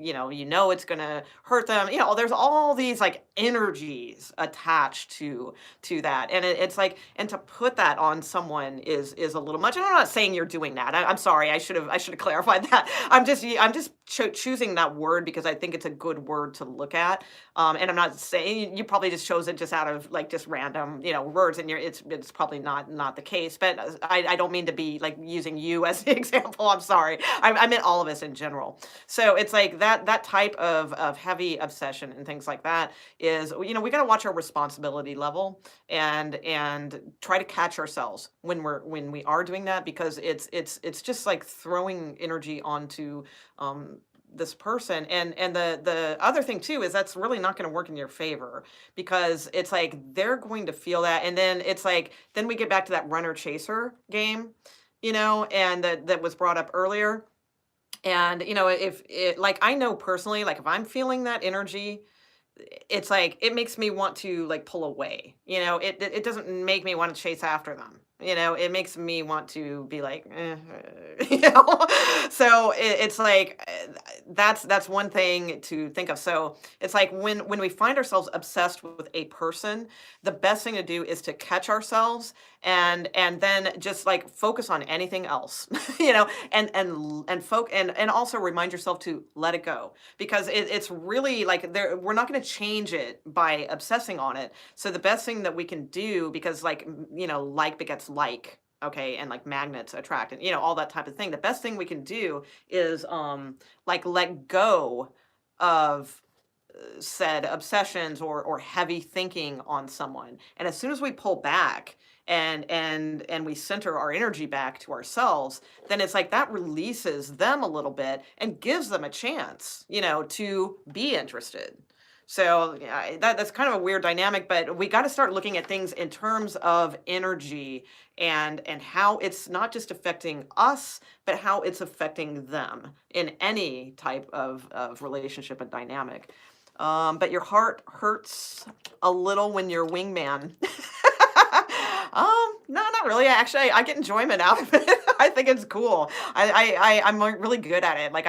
it's gonna hurt them. There's all these like energies attached to that, and it's like, and to put that on someone is a little much. And I'm not saying you're doing that. I'm sorry. I should have clarified that. I'm just choosing that word because I think it's a good word to look at. And I'm not saying you probably just chose it just out of like just random, words, and it's probably not the case. But I don't mean to be like using you as the example. I'm sorry. I meant all of us in general. So it's like that type of heavy obsession and things like that is, we got to watch our responsibility level and try to catch ourselves when we are doing that, because it's just like throwing energy onto this person. And the other thing too is that's really not going to work in your favor, because it's like they're going to feel that, and then it's like then we get back to that runner chaser game, and that was brought up earlier. And if it, like, I know personally, like if I'm feeling that energy, it's like it makes me want to like pull away. It doesn't make me want to chase after them. It makes me want to be like, you know. So it's like that's one thing to think of. So it's like when we find ourselves obsessed with a person, the best thing to do is to catch ourselves and then just like focus on anything else, and also remind yourself to let it go, because it's really like we're not going to change it by obsessing on it. So the best thing that we can do, because like like begets like, okay, and like magnets attract, and all that type of thing, the best thing we can do is like let go of said obsessions or heavy thinking on someone. And as soon as we pull back and we center our energy back to ourselves, then it's like that releases them a little bit and gives them a chance, to be interested. So yeah, that's kind of a weird dynamic, but we got to start looking at things in terms of energy and how it's not just affecting us, but how it's affecting them in any type of relationship and dynamic. But your heart hurts a little when you're wingman. No, not really. I get enjoyment out of it. I think it's cool. I'm like really good at it. Like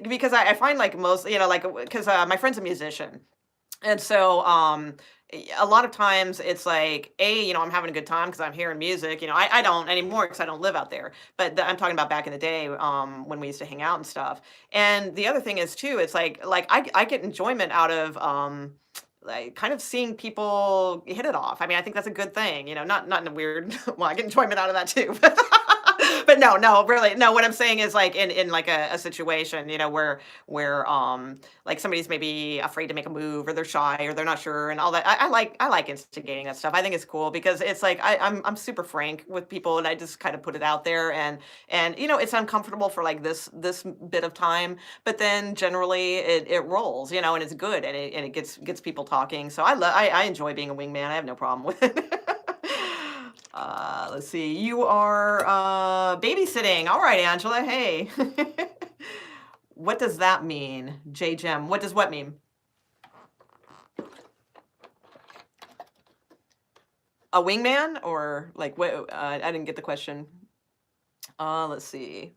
because I find like most, like, because my friend's a musician. And so, a lot of times it's like, I'm having a good time because I'm hearing music. I don't anymore because I don't live out there. But I'm talking about back in the day, when we used to hang out and stuff. And the other thing is too, it's like I get enjoyment out of like kind of seeing people hit it off. I mean, I think that's a good thing. Not in a weird. Well, I get enjoyment out of that too. But no, really, no. What I'm saying is like in like a situation, where like somebody's maybe afraid to make a move, or they're shy, or they're not sure, and all that. I like instigating that stuff. I think it's cool because it's like I'm super frank with people, and I just kind of put it out there, and it's uncomfortable for like this bit of time, but then generally it rolls, and it's good, and it gets people talking. So I enjoy being a wingman. I have no problem with it. Let's see. You are babysitting. All right, Angela. Hey. What does that mean? J Gem. What does what mean? A wingman, or like what? I didn't get the question. Let's see.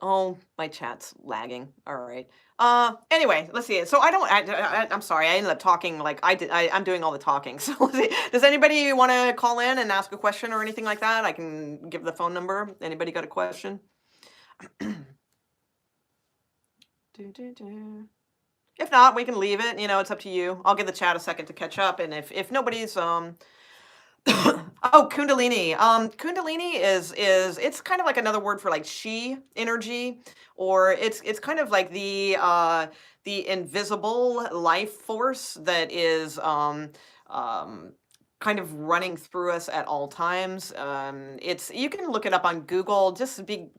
Oh, my chat's lagging. All right. Anyway, let's see. So I'm sorry. I ended up talking like I did. I'm doing all the talking. So let's see. Does anybody want to call in and ask a question or anything like that? I can give the phone number. Anybody got a question? If not, we can leave it. It's up to you. I'll give the chat a second to catch up. And if nobody's oh, Kundalini. Kundalini is it's kind of like another word for like chi energy, or it's kind of like the invisible life force that is kind of running through us at all times. It's You can look it up on Google. Just be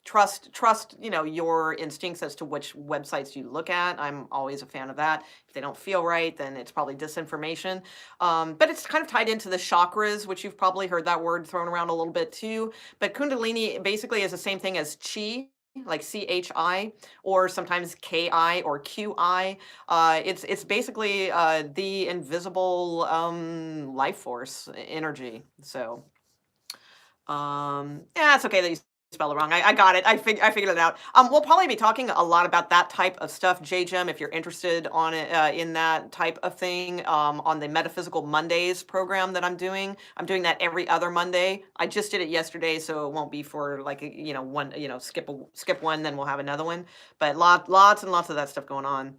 trust your instincts as to which websites you look at. I'm always a fan of that. If they don't feel right, then it's probably disinformation. But it's kind of tied into the chakras, which you've probably heard that word thrown around a little bit too. But Kundalini basically is the same thing as chi, like chi, or sometimes ki or qi. It's basically the invisible life force energy. So yeah, it's okay that you spelled it wrong. I got it. I figured it out. We'll probably be talking a lot about that type of stuff, JGem, if you're interested on it, in that type of thing, on the Metaphysical Mondays program that I'm doing. I'm doing that every other Monday. I just did it yesterday, so it won't be for like, one, skip one, then we'll have another one. But lots and lots of that stuff going on.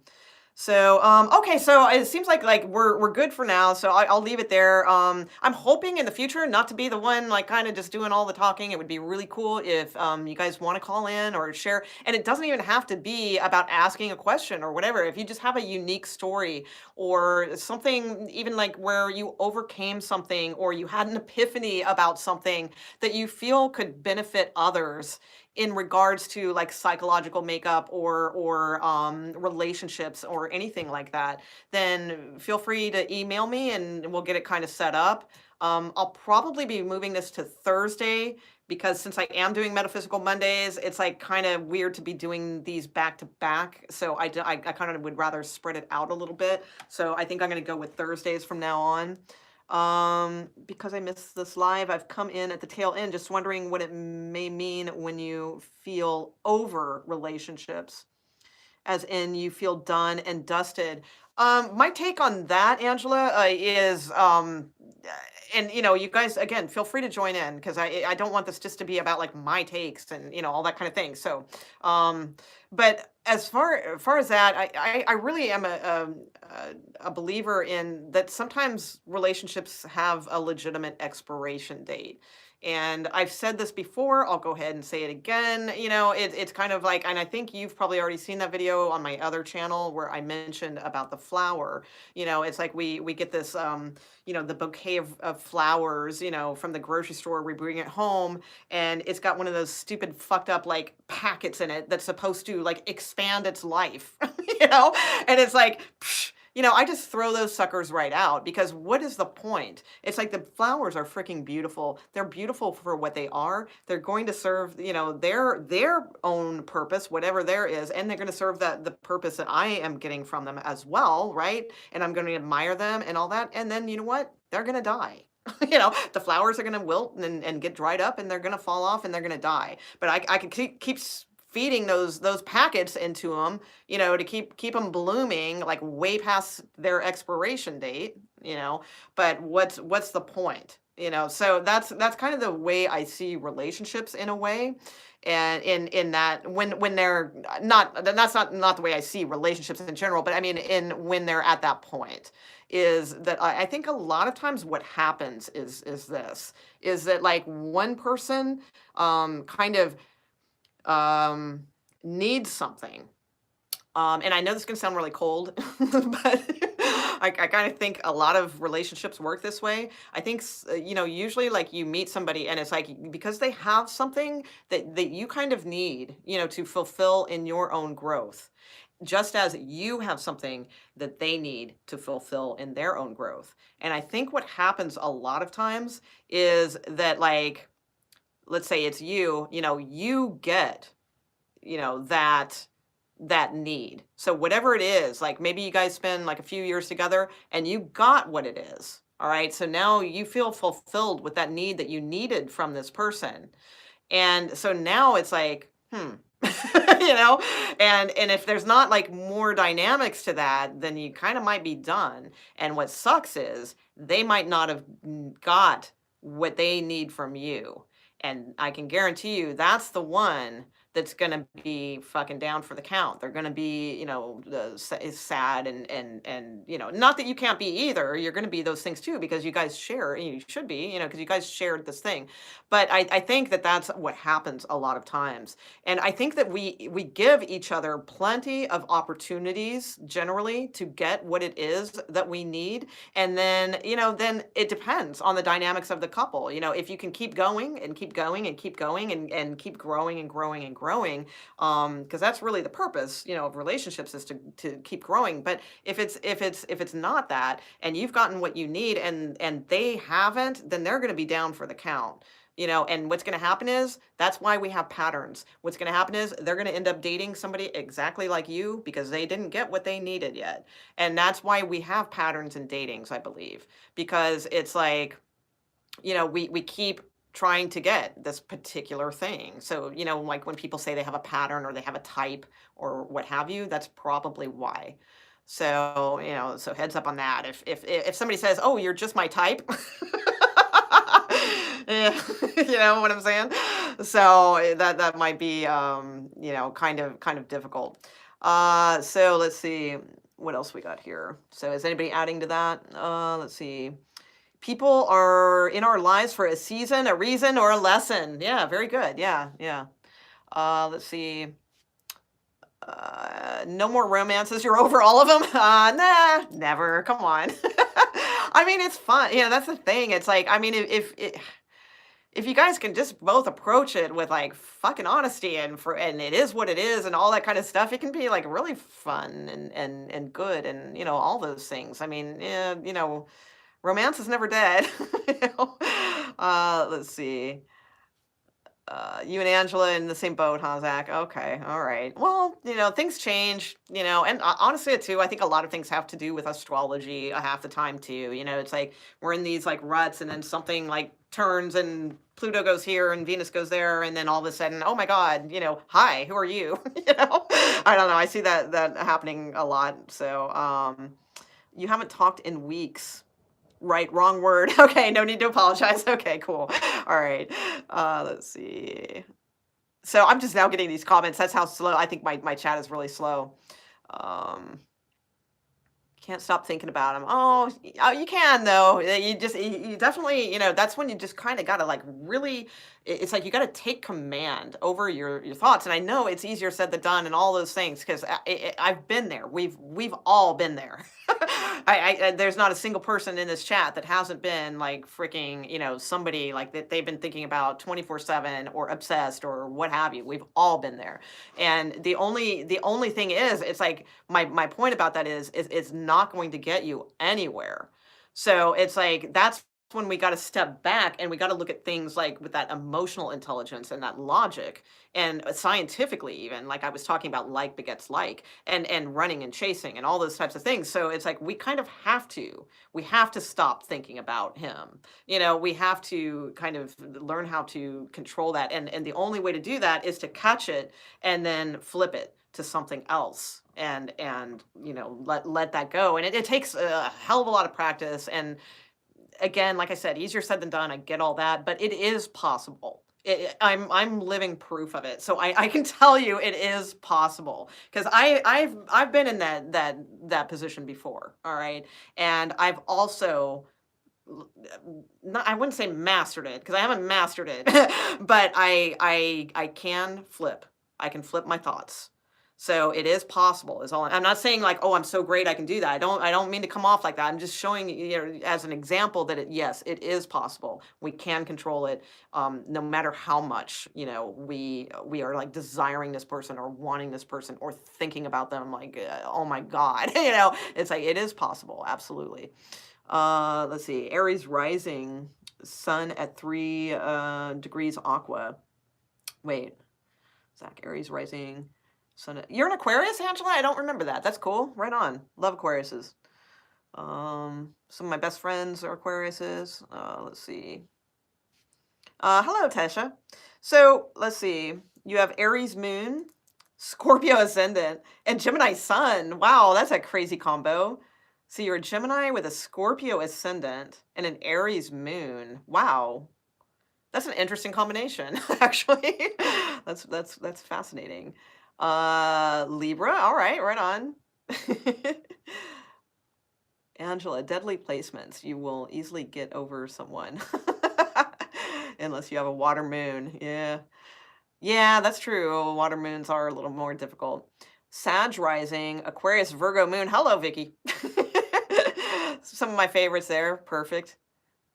So, okay, so it seems like we're good for now. So I'll leave it there. I'm hoping in the future not to be the one like kind of just doing all the talking. It would be really cool if you guys want to call in or share. And it doesn't even have to be about asking a question or whatever. If you just have a unique story or something, even like where you overcame something or you had an epiphany about something that you feel could benefit others in regards to like psychological makeup or relationships or anything like that, then feel free to email me and we'll get it kind of set up. I'll probably be moving this to Thursday because since I am doing Metaphysical Mondays, it's like kind of weird to be doing these back to back. So I kind of would rather spread it out a little bit. So I think I'm going to go with Thursdays from now on. Because I missed this live, I've come in at the tail end, just wondering what it may mean when you feel over relationships, as in you feel done and dusted. My take on that, Angela, is, and you guys, again, feel free to join in because I don't want this just to be about like my takes and all that kind of thing. So, but as far as that, I really am a believer in that sometimes relationships have a legitimate expiration date. And I've said this before, I'll go ahead and say it again. It's kind of like, and I think you've probably already seen that video on my other channel where I mentioned about the flower. It's like we get this, the bouquet of flowers, from the grocery store, we bring it home and it's got one of those stupid fucked up like packets in it that's supposed to like expand its life, and it's like, psh, I just throw those suckers right out because what is the point? It's like the flowers are freaking beautiful. They're beautiful for what they are. They're going to serve, their own purpose, whatever there is, and they're going to serve the purpose that I am getting from them as well, right? And I'm going to admire them and all that. And then you know what? They're going to die. The flowers are going to wilt and get dried up and they're going to fall off and they're going to die. But I could keep feeding those packets into them, to keep them blooming like way past their expiration date, but what's the point? So that's kind of the way I see relationships in a way. And in that when they're not, that's not the way I see relationships in general, but I mean when they're at that point, is that I think a lot of times what happens is that like one person kind of needs something. And I know this is going to sound really cold, but I kind of think a lot of relationships work this way. I think, usually like you meet somebody and it's like, because they have something that you kind of need, to fulfill in your own growth, just as you have something that they need to fulfill in their own growth. And I think what happens a lot of times is that like, let's say it's you get, that need. So whatever it is, like maybe you guys spend like a few years together and you got what it is. All right. So now you feel fulfilled with that need that you needed from this person. And so now it's like, and if there's not like more dynamics to that, then you kind of might be done. And what sucks is they might not have got what they need from you. And I can guarantee you that's the one that's going to be fucking down for the count. They're going to be, sad and not that you can't be either. You're going to be those things too, because you guys share, you should be, because you guys shared this thing. But I think that that's what happens a lot of times. And I think that we give each other plenty of opportunities generally to get what it is that we need. And then, then it depends on the dynamics of the couple. If you can keep going and keep going and keep going and keep growing and growing and growing, because that's really the purpose, of relationships is to keep growing. But if it's not that, and you've gotten what you need and they haven't, then they're going to be down for the count. And what's going to happen is that's why we have patterns. What's going to happen is they're going to end up dating somebody exactly like you because they didn't get what they needed yet. And that's why we have patterns in datings, I believe, because it's like, we keep trying to get this particular thing. So, like when people say they have a pattern or they have a type or what have you, that's probably why. So, so heads up on that. If somebody says, "Oh, you're just my type," yeah, you know what I'm saying? So that might be kind of difficult. So let's see what else we got here. So is anybody adding to that? Let's see. People are in our lives for a season, a reason, or a lesson. Yeah, very good. Yeah, yeah. Let's see. No more romances. You're over all of them? Nah, never. Come on. I mean, it's fun. That's the thing. It's like, I mean, if you guys can just both approach it with like fucking honesty and it is what it is and all that kind of stuff, it can be like really fun and good and all those things. I mean, yeah, romance is never dead. You know? Let's see. You and Angela in the same boat, huh, Zach? Okay, all right. Well, things change, and honestly, too, I think a lot of things have to do with astrology half the time, too. It's like we're in these like ruts, and then something like turns, and Pluto goes here, and Venus goes there, and then all of a sudden, oh my God, hi, who are you? I don't know. I see that happening a lot. So, you haven't talked in weeks. Right, wrong word. Okay, no need to apologize. Okay, cool. All right. Let's see. So I'm just now getting these comments. That's how slow. I think my chat is really slow. Um, can't stop thinking about them. Oh, you can though. You definitely, that's when you just kind of got to like really, it's like you got to take command over your thoughts. And I know it's easier said than done and all those things because I've been there. We've all been there. There's not a single person in this chat that hasn't been like freaking, somebody like that they've been thinking about 24/7 or obsessed or what have you. We've all been there. And the only thing is, it's like my point about that is it's not going to get you anywhere. So it's like that's when we got to step back and we got to look at things like with that emotional intelligence and that logic and scientifically even like I was talking about like begets like and running and chasing and all those types of things. So it's like we have to stop thinking about him. We have to kind of learn how to control that and the only way to do that is to catch it and then flip it to something else and let that go and it takes a hell of a lot of practice and again like I said easier said than done. I get all that but it is possible. I'm living proof of it so I can tell you it is possible because I've been in that position before, all right, and I've also not, I wouldn't say mastered it because I haven't mastered it, but I can flip. I can flip my thoughts. So it is possible. Is all I'm not saying like, oh, I'm so great I can do that. I don't mean to come off like that. I'm just showing as an example that yes, it is possible. We can control it no matter how much, we are like desiring this person or wanting this person or thinking about them like oh my God. It's like it is possible, absolutely. Let's see. Aries rising, sun at 3 degrees aqua. Wait, Zach, Aries rising, sun you're an Aquarius, Angela? I don't remember that. That's cool. Right on. Love Aquariuses. Some of my best friends are Aquariuses. Let's see. Hello, Tesha. So let's see. You have Aries moon, Scorpio ascendant, and Gemini sun. Wow, that's a crazy combo. So you're a Gemini with a Scorpio ascendant and an Aries moon. Wow. That's an interesting combination, actually. That's fascinating. Libra, all right, right on. Angela, deadly placements. You will easily get over someone. Unless you have a water moon. Yeah. Yeah, that's true. Water moons are a little more difficult. Sag rising, Aquarius, Virgo moon. Hello, Vicky. Some of my favorites there. Perfect.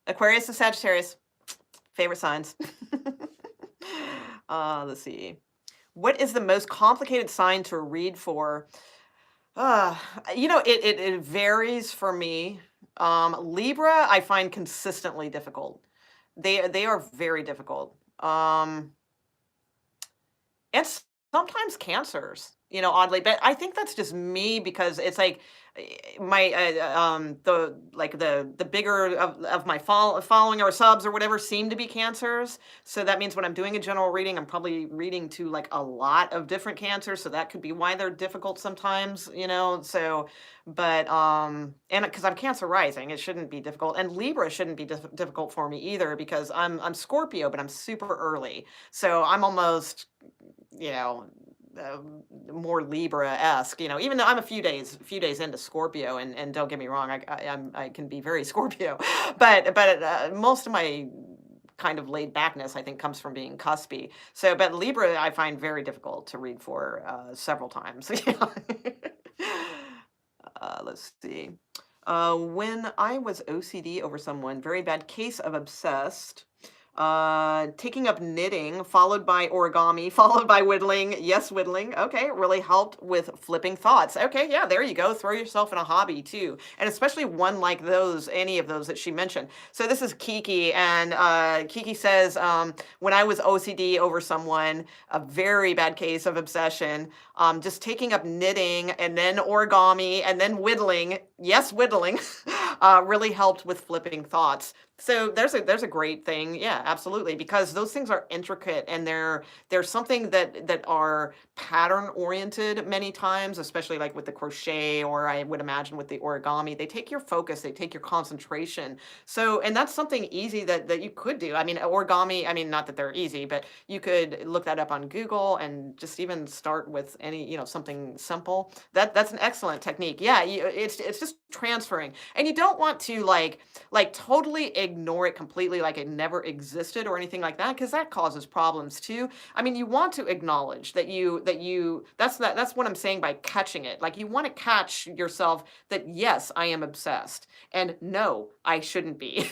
Aquarius and Sagittarius. Favorite signs. Let's see. What is the most complicated sign to read for? Uh, it varies for me. Libra, I find consistently difficult. They are very difficult. And Sometimes cancers, oddly, but I think that's just me because it's like my the bigger of my following or subs or whatever seem to be cancers. So that means when I'm doing a general reading, I'm probably reading to like a lot of different cancers. So that could be why they're difficult sometimes, So, but and because I'm Cancer rising, it shouldn't be difficult, and Libra shouldn't be difficult for me either because I'm Scorpio, but I'm super early, so I'm almost you know, more Libra-esque, even though I'm a few days into Scorpio, and don't get me wrong, I can be very Scorpio, but most of my kind of laid backness, I think, comes from being cuspy. So, but Libra, I find very difficult to read for several times. Let's see. When I was OCD over someone, very bad case of obsessed. Taking up knitting, followed by origami, followed by whittling. Yes, whittling. Okay, really helped with flipping thoughts. Okay, yeah, there you go. Throw yourself in a hobby too, and especially one like those, any of those that she mentioned. So this is Kiki, and Kiki says, when I was OCD over someone, a very bad case of obsession, just taking up knitting and then origami and then whittling. Yes, whittling, really helped with flipping thoughts. So there's a great thing. Yeah, absolutely. Because those things are intricate, and they're something that are pattern oriented many times, especially like with the crochet, or I would imagine with the origami. They take your focus, they take your concentration. So, and that's something easy that you could do. I mean, origami, I mean, not that they're easy, but you could look that up on Google and just even start with any, something simple. That's an excellent technique. Yeah, it's just transferring. And you don't want to like totally ignore it completely like it never existed or anything like that, because that causes problems too. I mean, you want to acknowledge that's what I'm saying by catching it. Like, you want to catch yourself that yes, I am obsessed, and no, I shouldn't be.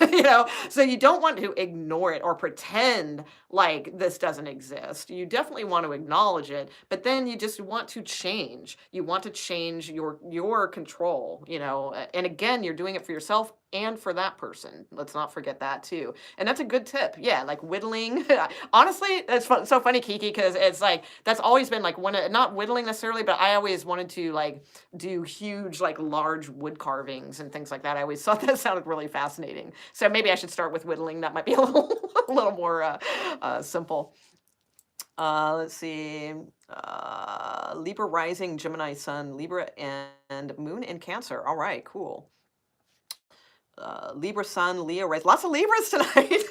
So you don't want to ignore it or pretend like this doesn't exist. You definitely want to acknowledge it, but then you just want to change. You want to change your control, and again, you're doing it for yourself and for that person. Let's not forget that too. And that's a good tip. Yeah, like whittling. Honestly, it's so funny, Kiki, because it's like that's always been like not whittling necessarily, but I always wanted to like do huge, like large wood carvings and things like that. I always thought that sounded really fascinating. So maybe I should start with whittling. That might be a little a little more simple. Let's see. Libra rising, Gemini sun, Libra and moon in Cancer. All right, cool. Libra sun, Leo rising. Lots of Libras tonight.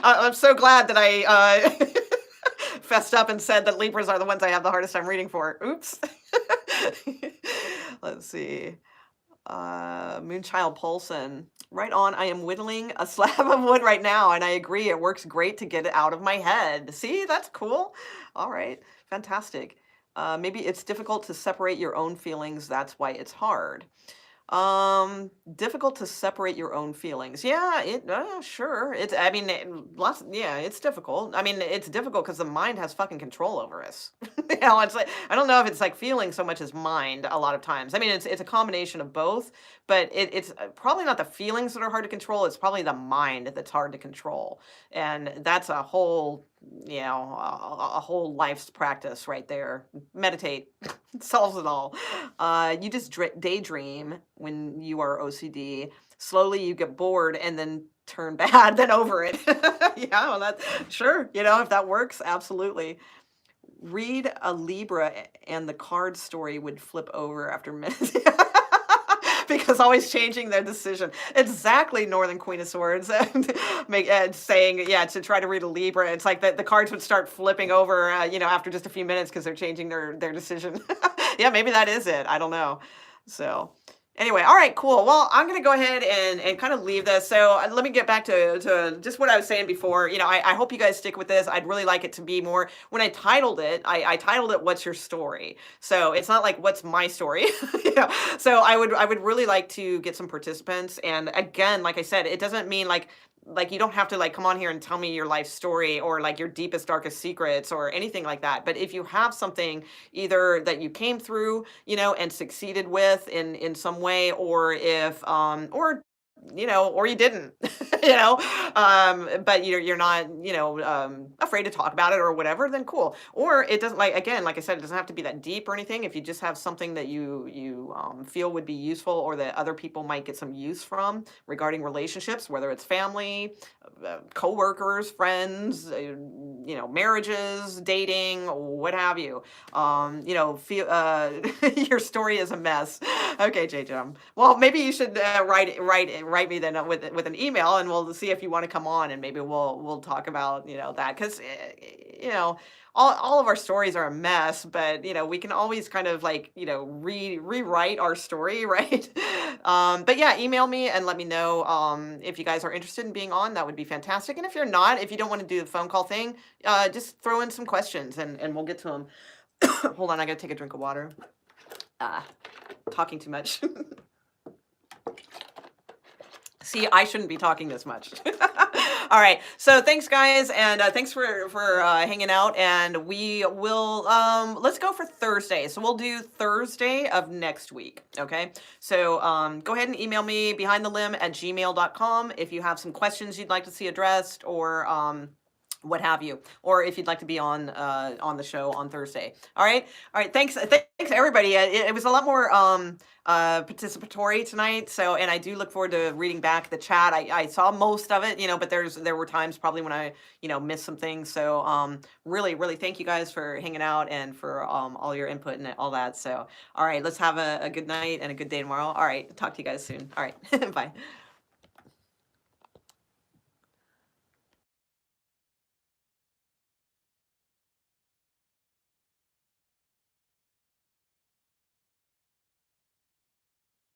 I'm so glad that I fessed up and said that Libras are the ones I have the hardest time reading for. Oops. Let's see. Moonchild Polson. Right on. I am whittling a slab of wood right now, and I agree. It works great to get it out of my head. See, that's cool. All right. Fantastic. Maybe it's difficult to separate your own feelings. That's why it's hard. Difficult to separate your own feelings. Yeah, sure. I mean, yeah, it's difficult. I mean, it's difficult because the mind has fucking control over us. It's like, I don't know if it's like feeling so much as mind a lot of times. I mean, it's a combination of both, but it's probably not the feelings that are hard to control. It's probably the mind that's hard to control. And that's a whole, a whole life's practice right there. Meditate. Solves it all. You just daydream when you are OCD. Slowly you get bored and then turn bad, then over it. Yeah, well, that's sure. If that works, absolutely. Read a Libra and the card story would flip over after minutes. Because always changing their decision. Exactly, Northern Queen of Swords. Saying, yeah, to try to read a Libra, it's like the cards would start flipping over, after just a few minutes because they're changing their decision. Yeah, maybe that is it. I don't know. So anyway, all right, cool. Well, I'm going to go ahead and kind of leave this. So let me get back to just what I was saying before. I hope you guys stick with this. I'd really like it to be more, when I titled it, I titled it, What's Your Story? So it's not like, what's my story? So I would really like to get some participants. And again, like I said, it doesn't mean like you don't have to like come on here and tell me your life story or like your deepest darkest secrets or anything like that, but if you have something either that you came through and succeeded with in some way, or if or you didn't you know, but you're not, afraid to talk about it or whatever, then cool. Or it doesn't, like, again, like I said, it doesn't have to be that deep or anything. If you just have something that you feel would be useful or that other people might get some use from regarding relationships, whether it's family, co-workers, friends, marriages, dating, what have you. Feel your story is a mess. Okay, JJ. Well, maybe you should write me then with an email, and we'll see if you want to come on, and maybe we'll talk about that because you know all of our stories are a mess, but we can always kind of like rewrite our story, right? But yeah, email me and let me know if you guys are interested in being on. That would be fantastic. And if you're not, if you don't want to do the phone call thing, just throw in some questions and we'll get to them. Hold on, I gotta take a drink of water. Talking too much. See, I shouldn't be talking this much. All right. So thanks, guys, and thanks for hanging out. And we will let's go for Thursday. So we'll do Thursday of next week. Okay. So go ahead and email me behindthelimb@gmail.com if you have some questions you'd like to see addressed or what have you, or if you'd like to be on the show on Thursday. All right. Thanks everybody. It was a lot more participatory tonight. So, and I do look forward to reading back the chat. I saw most of it, but there were times probably when I missed some things. So really thank you guys for hanging out and for all your input and all that. So all right, let's have a good night and a good day tomorrow. All right, talk to you guys soon. All right, bye.